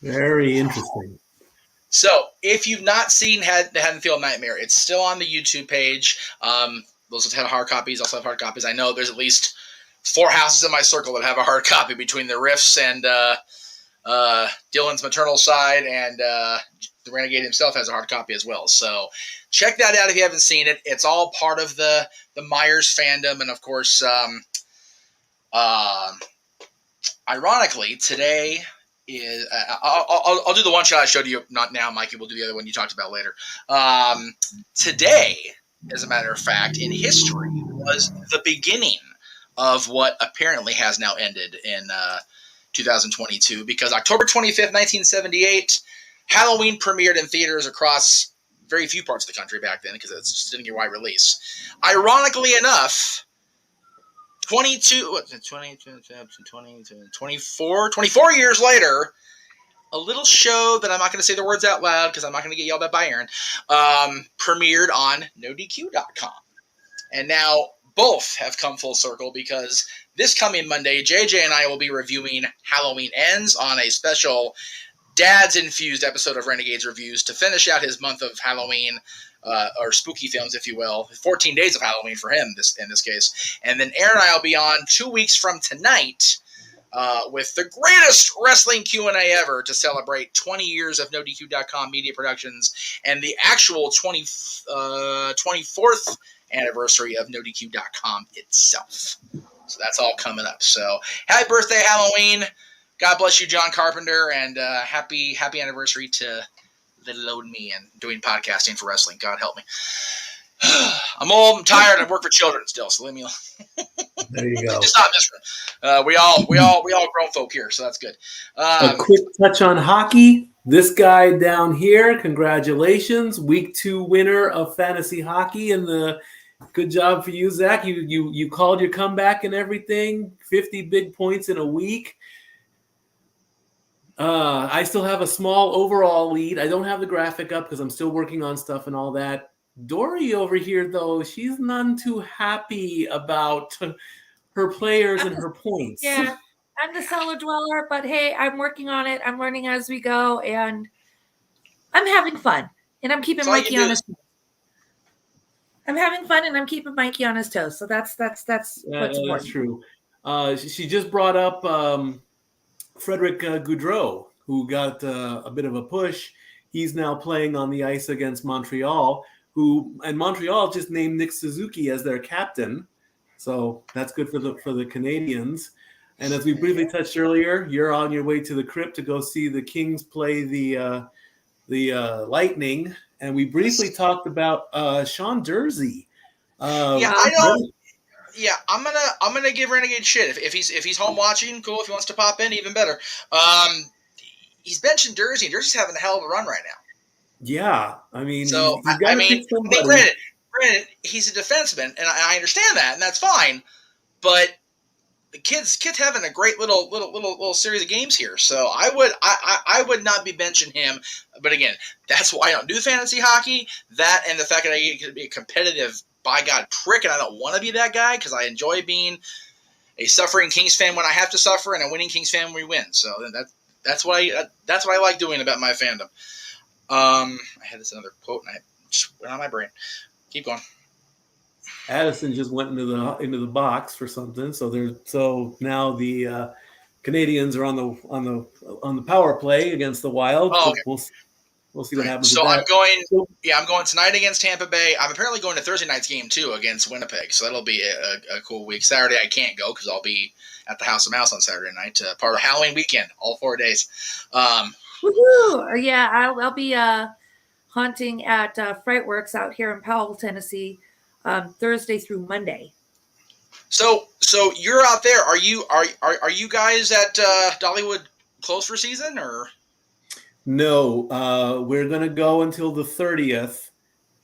Very interesting. So, if you've not seen Haddonfield Nightmare, it's still on the YouTube page. Those that have hard copies also have hard copies. I know there's at least 4 houses in my circle that have a hard copy between the Riffs and Dylan's maternal side, and the Renegade himself has a hard copy as well. So, check that out if you haven't seen it. It's all part of the Myers fandom, and of course, ironically, today is I'll do the one shot I showed you not now, Mikey. We'll do the other one you talked about later. Today, as a matter of fact, in history was the beginning of what apparently has now ended in 2022, because October 25th, 1978, Halloween premiered in theaters across very few parts of the country back then because it just didn't get wide release. Ironically enough, 24 years later, a little show that I'm not going to say the words out loud because I'm not going to get yelled at by Aaron, premiered on NoDQ.com. And now both have come full circle because this coming Monday, JJ and I will be reviewing Halloween Ends on a special Dad's-infused episode of Renegades Reviews to finish out his month of Halloween, or spooky films, if you will. 14 days of Halloween for him in this case. And then Aaron and I will be on 2 weeks from tonight with the greatest wrestling Q&A ever to celebrate 20 years of NoDQ.com media productions and the actual 24th anniversary of NoDQ.com itself. So that's all coming up. So happy birthday, Halloween. God bless you, John Carpenter, and happy anniversary to Little Old Me and doing podcasting for wrestling. God help me. I'm old, I'm tired, I work for children still, so leave me alone. There you go. Just not in this room. We all grown folk here, so that's good. A quick touch on hockey. This guy down here, congratulations, week 2 winner of fantasy hockey, and the good job for you, Zach. You called your comeback and everything. 50 big points in a week. I still have a small overall lead. I don't have the graphic up because I'm still working on stuff and all that. Dori over here, though, she's none too happy about her players and her points. Yeah, I'm the cellar dweller, but hey, I'm working on it. I'm learning as we go, and I'm having fun. And I'm keeping Mikey on his toes. I'm having fun, and I'm keeping Mikey on his toes. So that's what's important. That's true. She just brought up Frederick Goudreau, who got a bit of a push. He's now playing on the ice against Montreal, and Montreal just named Nick Suzuki as their captain. So that's good for the Canadians. And as we briefly touched earlier, you're on your way to the Crypt to go see the Kings play the Lightning. And we briefly talked about Sean Dursey. Yeah, I don't. Yeah, I'm gonna give Renegade shit if he's home watching. Cool. If he wants to pop in, even better. He's benching Dursey, and Dursey's having a hell of a run right now. Yeah, I mean, So granted, he's a defenseman, and I understand that, and that's fine. But the kid's having a great little series of games here. So I would not be benching him. But again, that's why I don't do fantasy hockey. That and the fact that I could be a competitive, by God, prick, and I don't want to be that guy because I enjoy being a suffering Kings fan when I have to suffer, and a winning Kings fan when we win. So that's what I like doing about my fandom. I had this another quote, and I just went on my brain. Keep going. Addison just went into the box for something. So now the Canadians are on the power play against the Wild. Oh, okay. We'll see what happens. So with I'm that. I'm going tonight against Tampa Bay. I'm apparently going to Thursday night's game too against Winnipeg. So that'll be a cool week. Saturday I can't go because I'll be at the House of Mouse on Saturday night, part of Halloween weekend, all 4 days. Woohoo! Yeah, I'll be hunting at Frightworks out here in Powell, Tennessee, Thursday through Monday. So you're out there. Are you guys at Dollywood close for season or? No, we're gonna go until the 30th,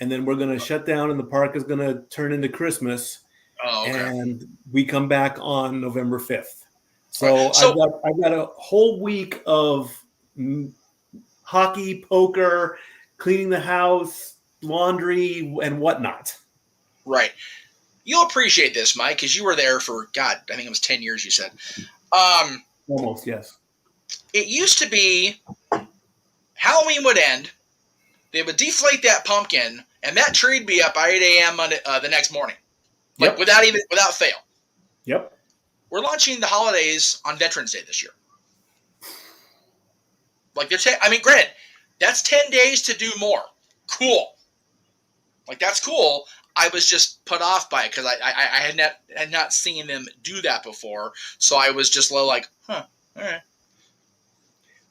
and then we're gonna shut down, and the park is gonna turn into Christmas. Oh, okay. And we come back on November 5th. So I've got a whole week of hockey, poker, cleaning the house, laundry, and whatnot. Right. You'll appreciate this, Mike, because you were there for, God, I think it was 10 years, you said. Almost, yes. It used to be Halloween would end, they would deflate that pumpkin, and that tree would be up by 8 a.m. The next morning. Like, without fail. Yep. We're launching the holidays on Veterans Day this year. Like, granted, that's 10 days to do more. Cool. Like, that's cool. I was just put off by it because I had not seen them do that before. So I was just like, all right.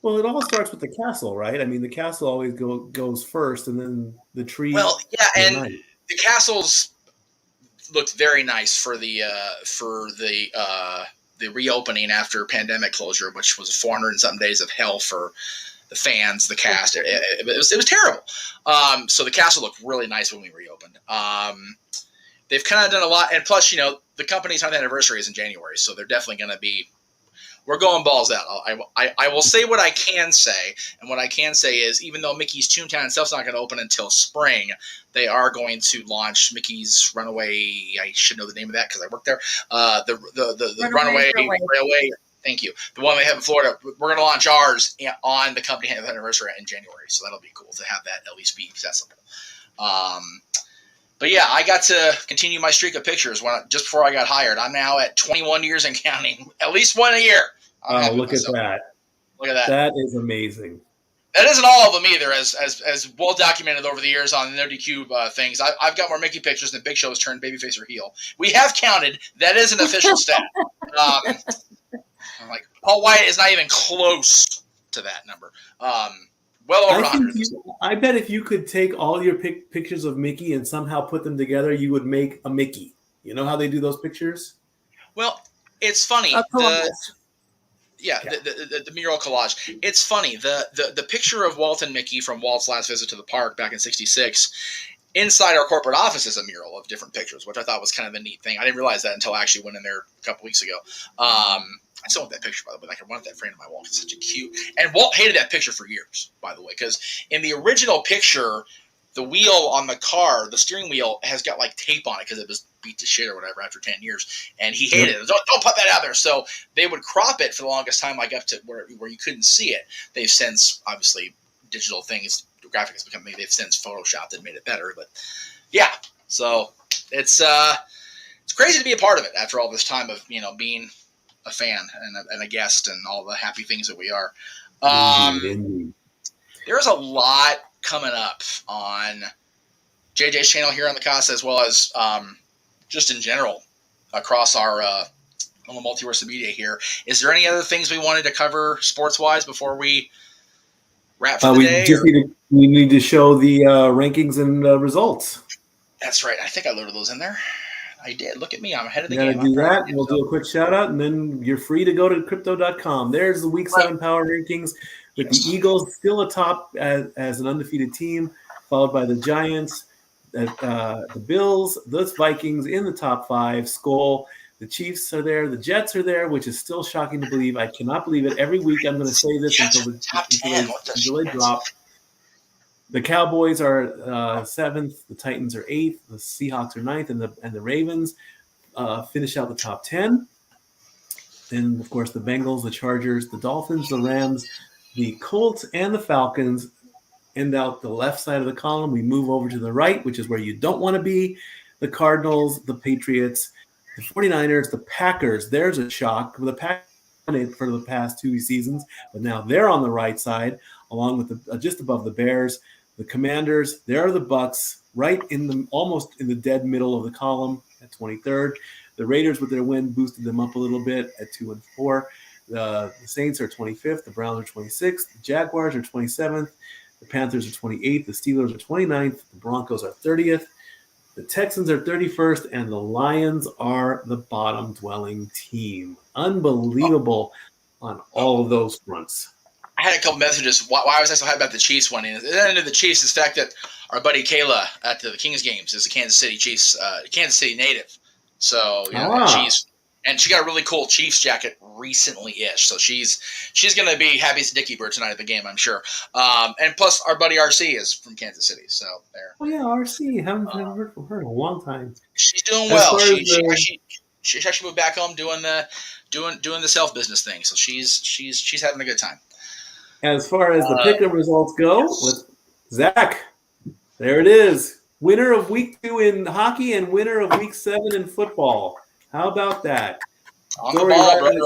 Well, it all starts with the castle, right? I mean, the castle always goes first, and then the tree. Well, yeah, and the castles looked very nice for the reopening after pandemic closure, which was 400 and something days of hell for the fans, the cast. It was terrible. So the castle looked really nice when we reopened. They've kind of done a lot, and plus, the company's 100th anniversary is in January, so they're definitely going to be. We're going balls out. I will say what I can say, and what I can say is, even though Mickey's Toontown itself is not going to open until spring, they are going to launch Mickey's Runaway. I should know the name of that because I worked there. The Runaway Railway. Thank you. The one they have in Florida. We're going to launch ours on the company anniversary in January, so that'll be cool to have that at least be accessible. But yeah, I got to continue my streak of pictures just before I got hired. I'm now at 21 years and counting, at least one a year. Look at that! Look at that! That is amazing. That isn't all of them either, as well documented over the years on the Nerdy Cube things. I've got more Mickey pictures than Big Show has turned babyface or heel. We have counted. That is an official stat. I'm like, Paul Wyatt is not even close to that number. Well over 100. I bet if you could take all your pictures of Mickey and somehow put them together, you would make a Mickey. You know how they do those pictures? Well, it's funny. The mural collage. It's funny. The picture of Walt and Mickey from Walt's last visit to the park back in '66, inside our corporate office is a mural of different pictures, which I thought was kind of a neat thing. I didn't realize that until I actually went in there a couple weeks ago. I still want that picture, by the way. I wanted that framed on my wall. It's such a cute. And Walt hated that picture for years, by the way, because in the original picture, the wheel on the car, the steering wheel, has got like tape on it because it was beat to shit or whatever after 10 years, and he hated it. Don't put that out there. So they would crop it for the longest time, like up to where you couldn't see it. They've since, obviously, digital things, graphics become. They've since photoshopped and made it better. But yeah, so it's crazy to be a part of it after all this time of being a fan and a guest and all the happy things that we are. There's a lot coming up on JJ's channel here on the Casa, as well as just in general across our on the multiverse of media here. Is there any other things we wanted to cover sports-wise before we wrap for the day? We need to show the rankings and results. That's right. I think I loaded those in there. I did. Look at me. I'm ahead of the You game. gotta do that. We'll do a quick shout out, and then you're free to go to crypto.com. There's the Week 7 power rankings with the Eagles still atop as an undefeated team, followed by the Giants, the Bills, the Vikings in the top 5. Skol. The Chiefs are there. The Jets are there, which is still shocking to believe. I cannot believe it. Every week I'm going to say this until they drop. The Cowboys are 7th. The Titans are 8th. The Seahawks are 9th. And the Ravens finish out the top 10. Then, of course, the Bengals, the Chargers, the Dolphins, the Rams, the Colts, and the Falcons end out the left side of the column. We move over to the right, which is where you don't want to be. The Cardinals, the Patriots, the 49ers, the Packers. There's a shock. The Packers for the past 2 seasons, but now they're on the right side, along with the just above the Bears. The Commanders, there are the Bucks, right in the almost in the dead middle of the column at 23rd. The Raiders, with their win, boosted them up a little bit at 2 and 4. The Saints are 25th. The Browns are 26th. The Jaguars are 27th. The Panthers are 28th. The Steelers are 29th. The Broncos are 30th. The Texans are 31st, and the Lions are the bottom-dwelling team. Unbelievable on all of those fronts. I had a couple messages. Why was I so happy about the Chiefs winning? The end of the Chiefs is the fact that our buddy Kayla at the Kings games is a Kansas City Chiefs, Kansas City native. So Chiefs, and she got a really cool Chiefs jacket recently-ish. So she's going to be happy as a Dickie Bird tonight at the game, I'm sure. And plus, our buddy RC is from Kansas City. So there. Oh yeah, RC. Haven't heard from her in a long time. She's doing well. She actually moved back home doing the self business thing. So she's having a good time. As far as the pick'em results go, Zach, there it is. Winner of Week 2 in hockey and winner of Week 7 in football. How about that? Dori right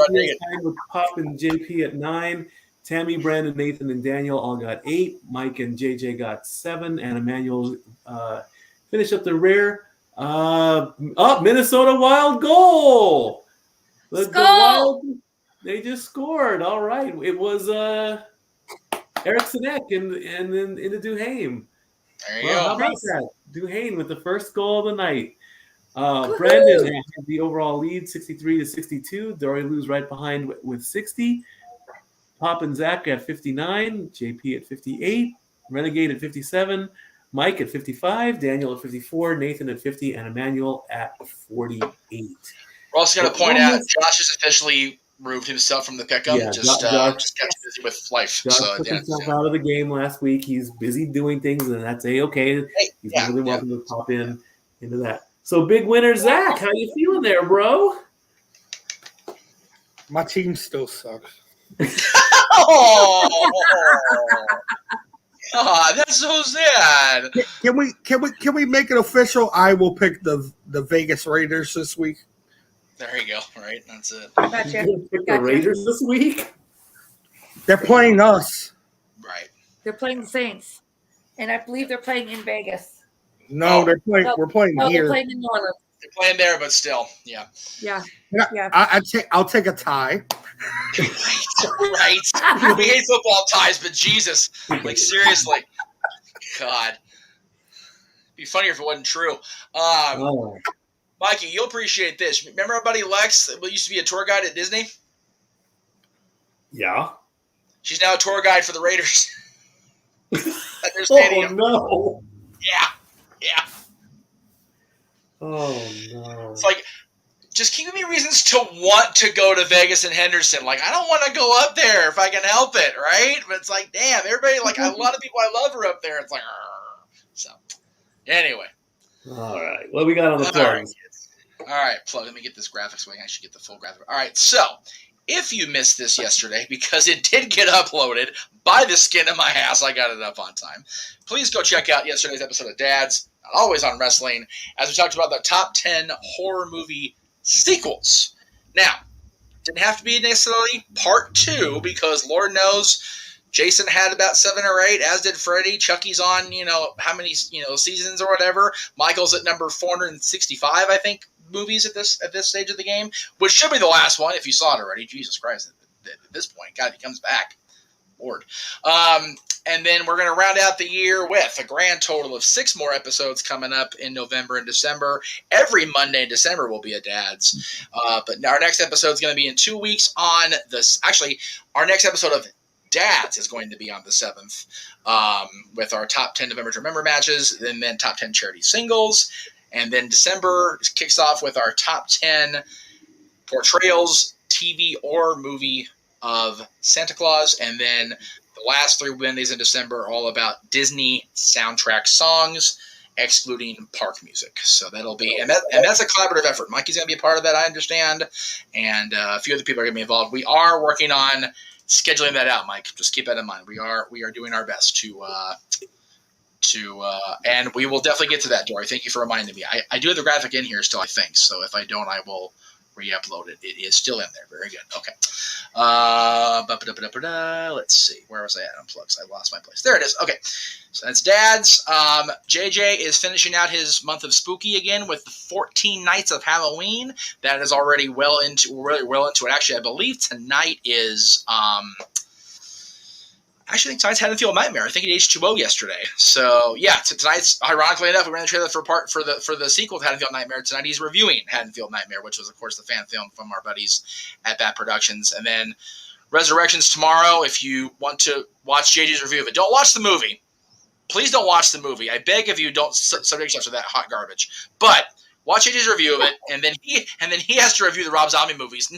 with Pop and JP at 9. Tammy, Brandon, Nathan, and Daniel all got 8. Mike and JJ got 7. And Emmanuel finished up the rear. Minnesota Wild goal. The Wild, they just scored. All right. It was Eric Sinek and then into Duhaime. There you go. How about that? Duhaime with the first goal of the night. Brandon had the overall lead, 63-62. Dori Lou's right behind with 60. Pop and Zach at 59. JP at 58. Renegade at 57. Mike at 55. Daniel at 54. Nathan at 50. And Emmanuel at 48. We're also going to point out Josh has officially removed himself from the pickup. Yeah, just kept busy with life. Josh took himself out of the game last week. He's busy doing things, and that's okay. He's more than welcome to pop into that. So big winner, Zach. How you feeling there, bro? My team still sucks. Oh, that's so sad. Can we make it official? I will pick the Vegas Raiders this week. There you go. Right, that's it. Gotcha. The Raiders this week? They're playing us. Right. They're playing the Saints, and I believe they're playing in Vegas. No, they're playing. We're playing here. They're playing in New Orleans. They're playing there, but still, yeah. I'll take a tie. Right. We hate football ties, but Jesus, like seriously, God, it'd be funnier if it wasn't true. Mikey, you'll appreciate this. Remember our buddy Lex that used to be a tour guide at Disney? Yeah. She's now a tour guide for the Raiders. At their stadium. Oh, no. Yeah. Oh, no. It's like, just giving me reasons to want to go to Vegas and Henderson. Like, I don't want to go up there if I can help it, right? But it's like, damn, everybody, like, a lot of people I love are up there. It's like, so, anyway. All right. What we got on the plugs? All right, plug. Let me get this graphic so I can actually get the full graphic. All right, so if you missed this yesterday, because it did get uploaded by the skin of my ass, I got it up on time. Please go check out yesterday's episode of Dad's, Not Always on Wrestling, as we talked about the top 10 horror movie sequels. Now, didn't have to be necessarily part 2, because Lord knows Jason had about 7 or 8, as did Freddy. Chucky's on, how many, seasons or whatever. Michael's at number 465, I think, movies at this stage of the game, which should be the last one if you saw it already. Jesus Christ, at this point, God, he comes back, Lord. And then we're going to round out the year with a grand total of 6 more episodes coming up in November and December. Every Monday in December will be a Dad's. But our next episode is going to be in 2 weeks on this. Actually, our next episode of Dads is going to be on the 7th with our top 10 November to Remember matches, and then top 10 charity singles. And then December kicks off with our top 10 portrayals, TV or movie, of Santa Claus. And then the last 3 Wednesdays in December are all about Disney soundtrack songs, excluding park music. So that'll be, and that's a collaborative effort. Mikey's going to be a part of that, I understand, and a few other people are going to be involved. We are working on scheduling that out, Mike. Just keep that in mind. We are doing our best to and we will definitely get to that, Dory. Thank you for reminding me. I do have the graphic in here still, I think. So if I don't, I will re-upload it. It is still in there. Very good. Okay. Let's see. Where was I at? Unplugs. I lost my place. There it is. Okay. So that's Dad's. JJ is finishing out his month of spooky again with the 14 nights of Halloween. That is already really well into it. Actually, I believe tonight is actually, I think tonight's Haddonfield Nightmare. I think it H2O yesterday. So yeah, tonight's, ironically enough, we ran the trailer for the sequel to Haddonfield Nightmare. Tonight he's reviewing Haddonfield Nightmare, which was of course the fan film from our buddies at Bat Productions. And then Resurrections tomorrow. If you want to watch JJ's review of it, don't watch the movie. Please don't watch the movie. I beg of you, don't subject yourself to that hot garbage. But watch JJ's review of it, and then he has to review the Rob Zombie movies.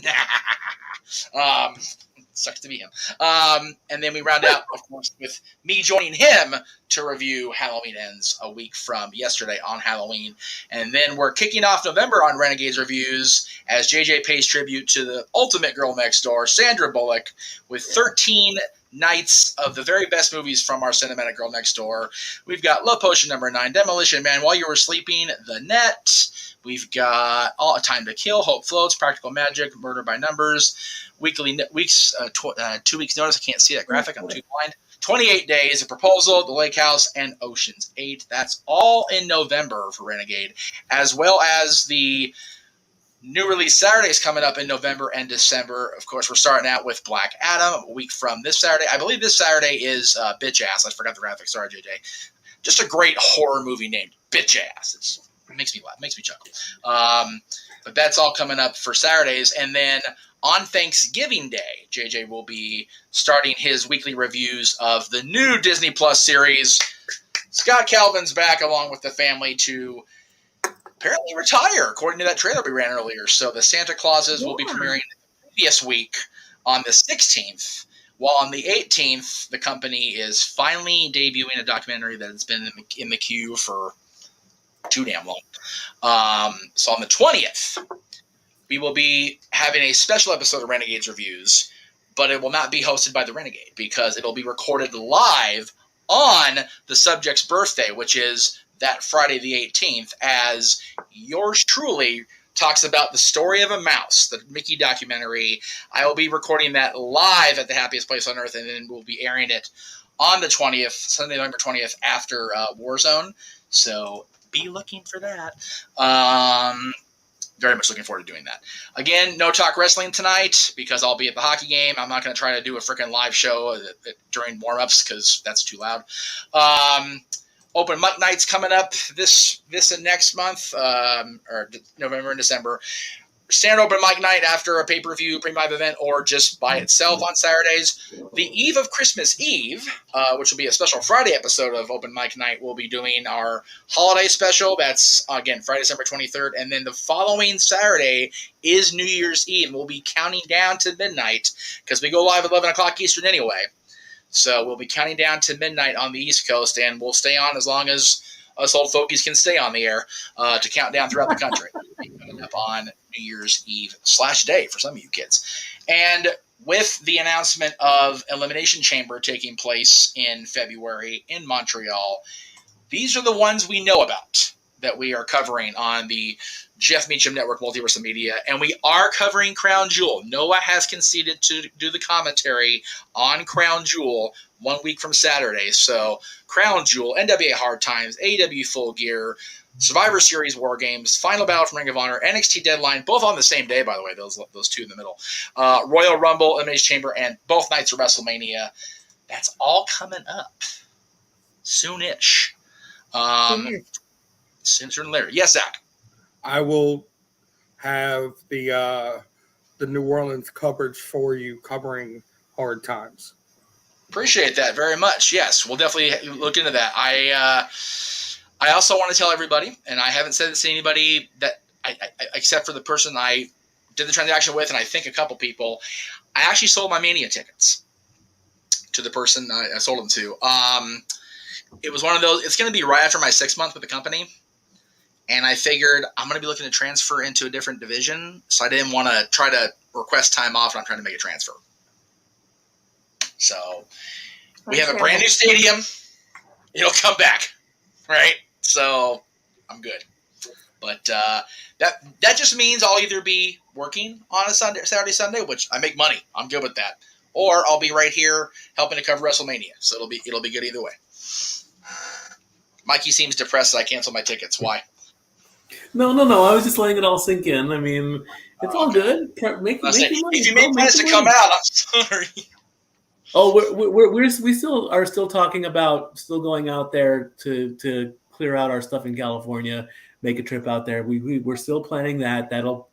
Sucks to be him. And then we round out, of course, with me joining him to review Halloween Ends a week from yesterday on Halloween. And then we're kicking off November on Renegades Reviews as JJ pays tribute to the ultimate girl next door, Sandra Bullock, with 13 nights of the very best movies from our cinematic girl next door. We've got Love Potion number 9, Demolition Man, While You Were Sleeping, The Net. We've got All Time to Kill, Hope Floats, Practical Magic, Murder by Numbers, 2 weeks notice. I can't see that graphic. I'm too blind. 28 Days, A Proposal, The Lake House, and Ocean's 8. That's all in November for Renegade, as well as the new release Saturdays coming up in November and December. Of course, we're starting out with Black Adam a week from this Saturday. I believe this Saturday is Bitch Ass. I forgot the graphic. Sorry, JJ. Just a great horror movie named Bitch Ass. It makes me laugh, makes me chuckle. But that's all coming up for Saturdays. And then on Thanksgiving Day, JJ will be starting his weekly reviews of the new Disney Plus series. Scott Calvin's back along with the family to apparently retire, according to that trailer we ran earlier. So the Santa Clauses will be premiering the previous week on the 16th, while on the 18th, the company is finally debuting a documentary that has been in the queue for too damn long. So on the 20th, we will be having a special episode of Renegades Reviews, but it will not be hosted by the Renegade because it'll be recorded live on the subject's birthday, which is that Friday the 18th, as yours truly talks about the story of a mouse, the Mickey documentary. I will be recording that live at the Happiest Place on Earth, and then we'll be airing it on the 20th, Sunday, November 20th, after Warzone. So be looking for that. Very much looking forward to doing that. Again, no talk wrestling tonight because I'll be at the hockey game. I'm not going to try to do a freaking live show during warm-ups because that's too loud. Open mic nights coming up this and next month, or November and December. Standard open mic night after a pay-per-view pre-live event or just by itself on Saturdays. The eve of Christmas Eve, which will be a special Friday episode of Open Mic Night, we'll be doing our holiday special. That's, again, Friday, December 23rd. And then the following Saturday is New Year's Eve. We'll be counting down to midnight because we go live at 11 o'clock Eastern anyway. So we'll be counting down to midnight on the East Coast, and we'll stay on as long as us old fogies can stay on the air to count down throughout the country. Coming up on New Year's Eve /day for some of you kids. And with the announcement of Elimination Chamber taking place in February in Montreal, these are the ones we know about that we are covering on the Jeff Meacham Network Multiverse of Media, and we are covering Crown Jewel. Noah has conceded to do the commentary on Crown Jewel 1 week from Saturday. So Crown Jewel, NWA Hard Times, AEW Full Gear, Survivor Series War Games, Final Battle from Ring of Honor, NXT Deadline, both on the same day, by the way, those two in the middle. Royal Rumble, Elimination Chamber, and both nights of WrestleMania. That's all coming up soonish. Sooner than later. Yes, Zach. I will have the New Orleans coverage for you, covering Hard Times. Appreciate that very much. Yes, we'll definitely look into that. I also want to tell everybody, and I haven't said this to anybody that except for the person I did the transaction with, and I think a couple people. I actually sold my Mania tickets to the person I sold them to. It was one of those. It's going to be right after my 6 month with the company, and I figured I'm going to be looking to transfer into a different division, so I didn't want to try to request time off, and I'm trying to make a transfer. So we have a brand new stadium. It'll come back, right? So I'm good. But that just means I'll either be working on a Saturday, Sunday, which I make money. I'm good with that. Or I'll be right here helping to cover WrestleMania. So it'll be good either way. Mikey seems depressed that I canceled my tickets. Why? No. I was just letting it all sink in. I mean, it's all good. Make your money. If you made plans to come out, I'm sorry. Oh, we still are talking about still going out there to clear out our stuff in California, make a trip out there. We're still planning that. That'll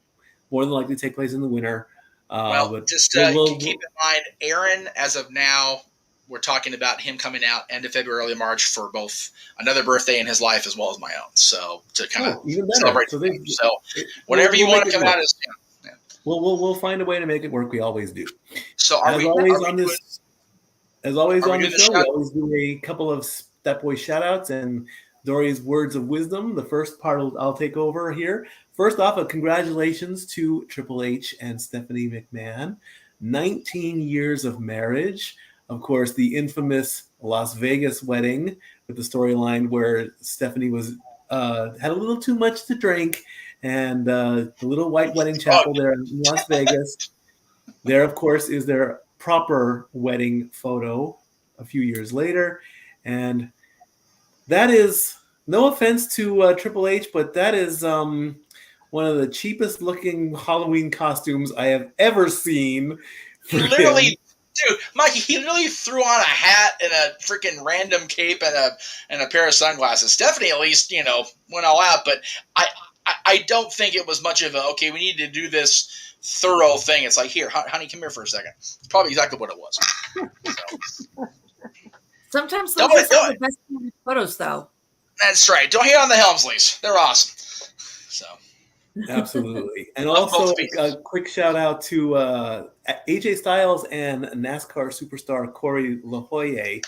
more than likely take place in the winter. But just keep in mind, Aaron, as of now, we're talking about him coming out end of February, early March for both another birthday in his life as well as my own. So to kind of celebrate. So whenever you want to come out, we'll find a way to make it work. We always do. So As always on the show, we always do a couple of Step Boy shout-outs and Dori's words of wisdom. The first part I'll take over here. First off, congratulations to Triple H and Stephanie McMahon. 19 years of marriage. Of course, the infamous Las Vegas wedding with the storyline where Stephanie was had a little too much to drink, and the little white wedding chapel there in Las Vegas. There, of course, is their proper wedding photo a few years later, and that is no offense to Triple H, but that is one of the cheapest looking Halloween costumes I have ever seen. Literally, dude, Mikey, he literally threw on a hat and a freaking random cape and a pair of sunglasses. Stephanie, at least, went all out, but I don't think it was much of a, okay, we need to do this thorough thing. It's like, here, honey, come here for a second. It's probably exactly what it was. Sometimes those are some of the best photos, though. That's right. Don't hate on the Helmsleys. They're awesome. So, absolutely. And also a quick shout out to AJ Styles and NASCAR superstar Corey LaJoie,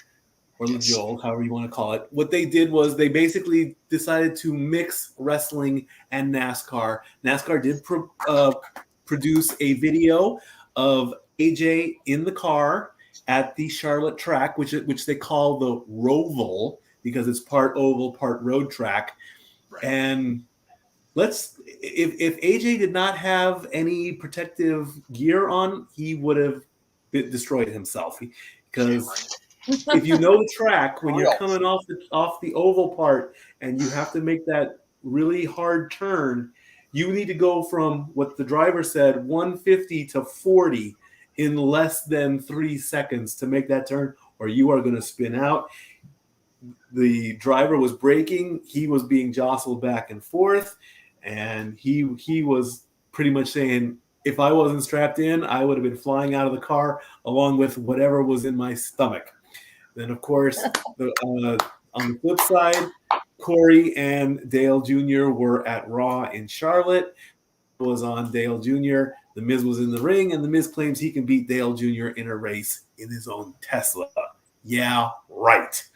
or LaJoie, however you want to call it. What they did was they basically decided to mix wrestling and NASCAR. NASCAR did produce a video of AJ in the car at the Charlotte track, which they call the Roval, because it's part oval, part road track. Right. And if AJ did not have any protective gear on, he would have destroyed himself. Because if you know the track, when you're coming off the oval part and you have to make that really hard turn, you need to go from what the driver said, 150 to 40 in less than 3 seconds to make that turn, or you are going to spin out. The driver was braking. He was being jostled back and forth. And he was pretty much saying, if I wasn't strapped in, I would have been flying out of the car along with whatever was in my stomach. Then, of course, on the flip side, Corey and Dale Jr. were at Raw in Charlotte. It was on Dale Jr. The Miz was in the ring, and the Miz claims he can beat Dale Jr. in a race in his own Tesla. Yeah, right.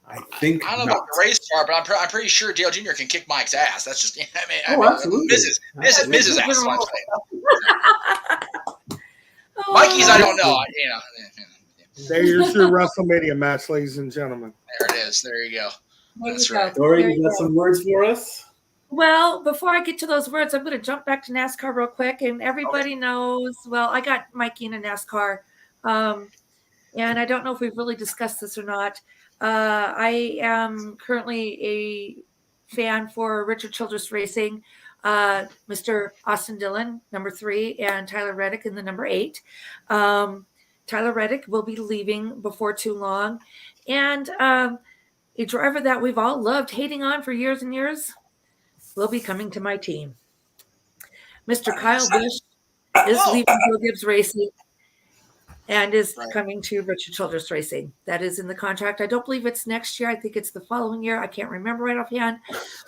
I don't know about the race car, but I'm pretty sure Dale Jr. can kick Mike's ass. That's just, absolutely. Miz's ass. Mikey's, I don't know. There's your WrestleMania match, ladies and gentlemen. There it is. There you go. That's right. Dori, you got some words for us? Well, before I get to those words, I'm going to jump back to NASCAR real quick. And everybody knows, well, I got Mikey in a NASCAR. And I don't know if we've really discussed this or not. I am currently a fan for Richard Childress Racing, Mr. Austin Dillon, number 3, and Tyler Reddick in the number 8. Tyler Reddick will be leaving before too long. And a driver that we've all loved hating on for years and years will be coming to my team. Mr. Kyle Busch is leaving Joe Gibbs Racing and is coming to Richard Childress Racing. That is in the contract. I don't believe it's next year. I think it's the following year. I can't remember right offhand.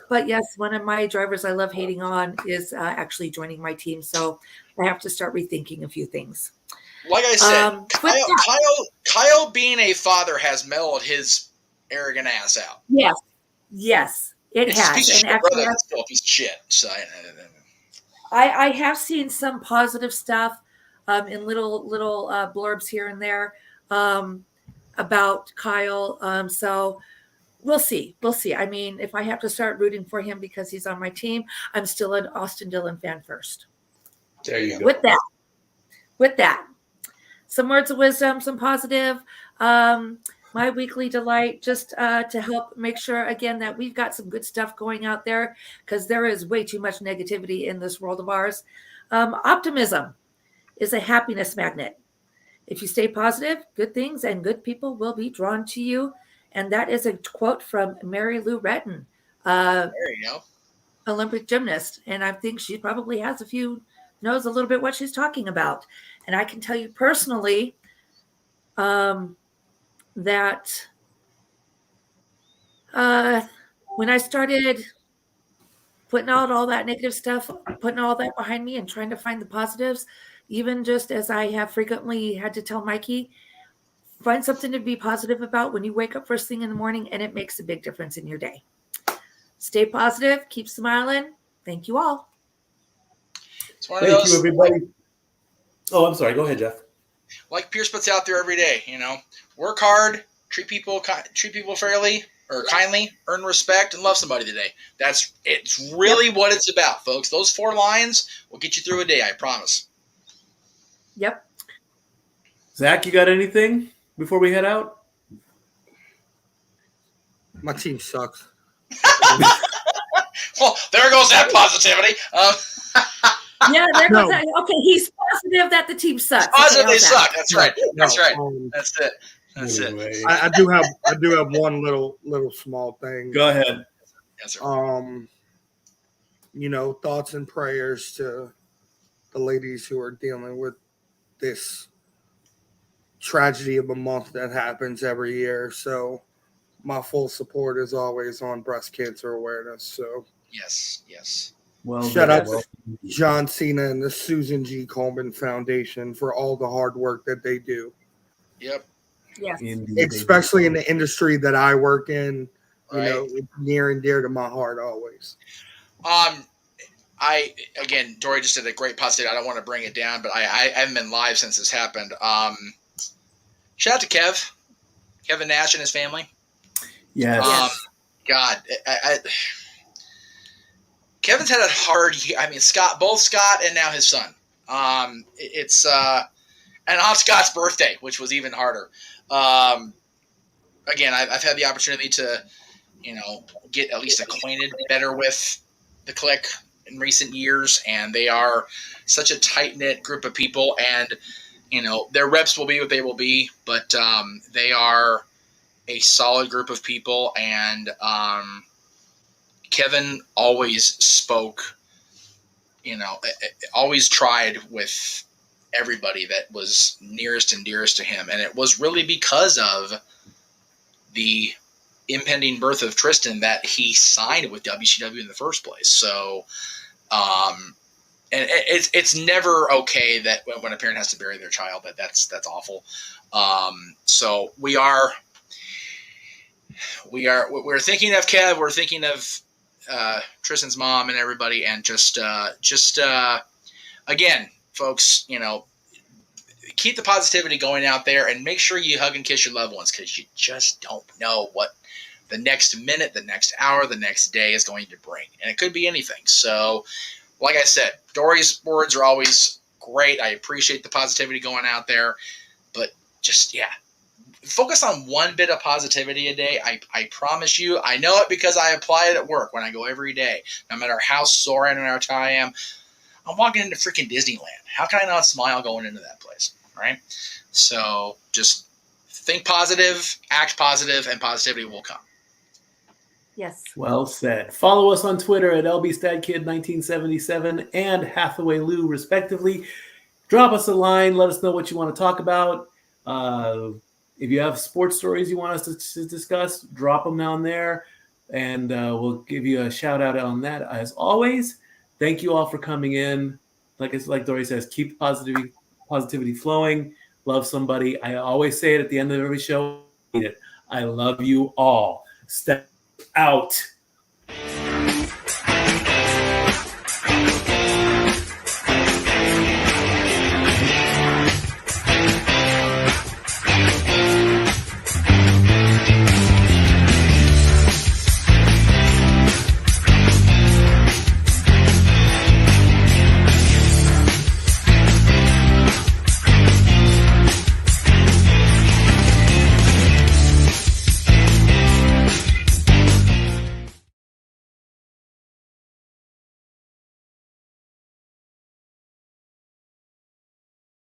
But yes, one of my drivers I love hating on is actually joining my team. So I have to start rethinking a few things. Like I said, Kyle being a father has mellowed his arrogant ass out. Yes, it has. A piece of shit, actually, brother, still a piece of shit. So I have seen some positive stuff in little blurbs here and there about Kyle. So we'll see. I mean, if I have to start rooting for him because he's on my team, I'm still an Austin Dillon fan first. There you go. With that, some words of wisdom, some positive. My weekly delight, just to help make sure, again, that we've got some good stuff going out there, because there is way too much negativity in this world of ours. Optimism is a happiness magnet. If you stay positive, good things and good people will be drawn to you. And that is a quote from Mary Lou Retton, there you go. Olympic gymnast. And I think she probably knows a little bit what she's talking about. And I can tell you personally, that when I started putting out all that negative stuff, putting all that behind me and trying to find the positives, even just as I have frequently had to tell Mikey, find something to be positive about when you wake up first thing in the morning, and it makes a big difference in your day. Stay positive, keep smiling. Thank you all. Thank you, everybody. Oh, I'm sorry. Go ahead, Jeff. Like Pierce puts out there every day, work hard, treat people fairly or kindly, earn respect, and love somebody today. It's really what it's about, folks. Those 4 lines will get you through a day, I promise. Yep. Zach, you got anything before we head out? My team sucks. Well, there goes that positivity. Yeah, there goes that. Okay, he's positive that the team sucks. Positive they suck. That's right. That's right. That's it. That's it. I do have one little small thing. Go ahead. Yes, sir. Thoughts and prayers to the ladies who are dealing with this tragedy of a month that happens every year. So my full support is always on breast cancer awareness. So yes. Well, shout out to John Cena and the Susan G. Komen Foundation for all the hard work that they do. Yep. Yes. Especially in the industry that I work in, it's near and dear to my heart always. Dori just did a great positive. I don't want to bring it down, but I haven't been live since this happened. Shout out to Kevin Nash and his family. Yes. God, Kevin's had a hard year. I mean, both Scott and now his son. And on Scott's birthday, which was even harder. Again, I've had the opportunity to, get at least acquainted better with the clique in recent years, and they are such a tight-knit group of people, and, their reps will be what they will be, but they are a solid group of people, and Kevin always spoke, always tried with everybody that was nearest and dearest to him. And it was really because of the impending birth of Tristan that he signed with WCW in the first place. So, and it's never okay that when a parent has to bury their child, that's awful. So we're thinking of Kev, we're thinking of Tristan's mom and everybody, and just again, folks, keep the positivity going out there, and make sure you hug and kiss your loved ones, because you just don't know what the next minute, the next hour, the next day is going to bring, and it could be anything. So, like I said, Dori's words are always great. I appreciate the positivity going out there, but just focus on one bit of positivity a day. I promise you. I know it because I apply it at work when I go every day. No matter how sore and how tired I am, I'm walking into freaking Disneyland. How can I not smile going into that place, right? So just think positive, act positive, and positivity will come. Yes. Well said. Follow us on Twitter at LBStatKid1977 and Hathaway Lou, respectively. Drop us a line. Let us know what you want to talk about. If you have sports stories you want us to discuss, drop them down there, and we'll give you a shout out on that. As always, thank you all for coming in. Like Dori says, keep positivity flowing. Love somebody. I always say it at the end of every show. I love you all. Step out.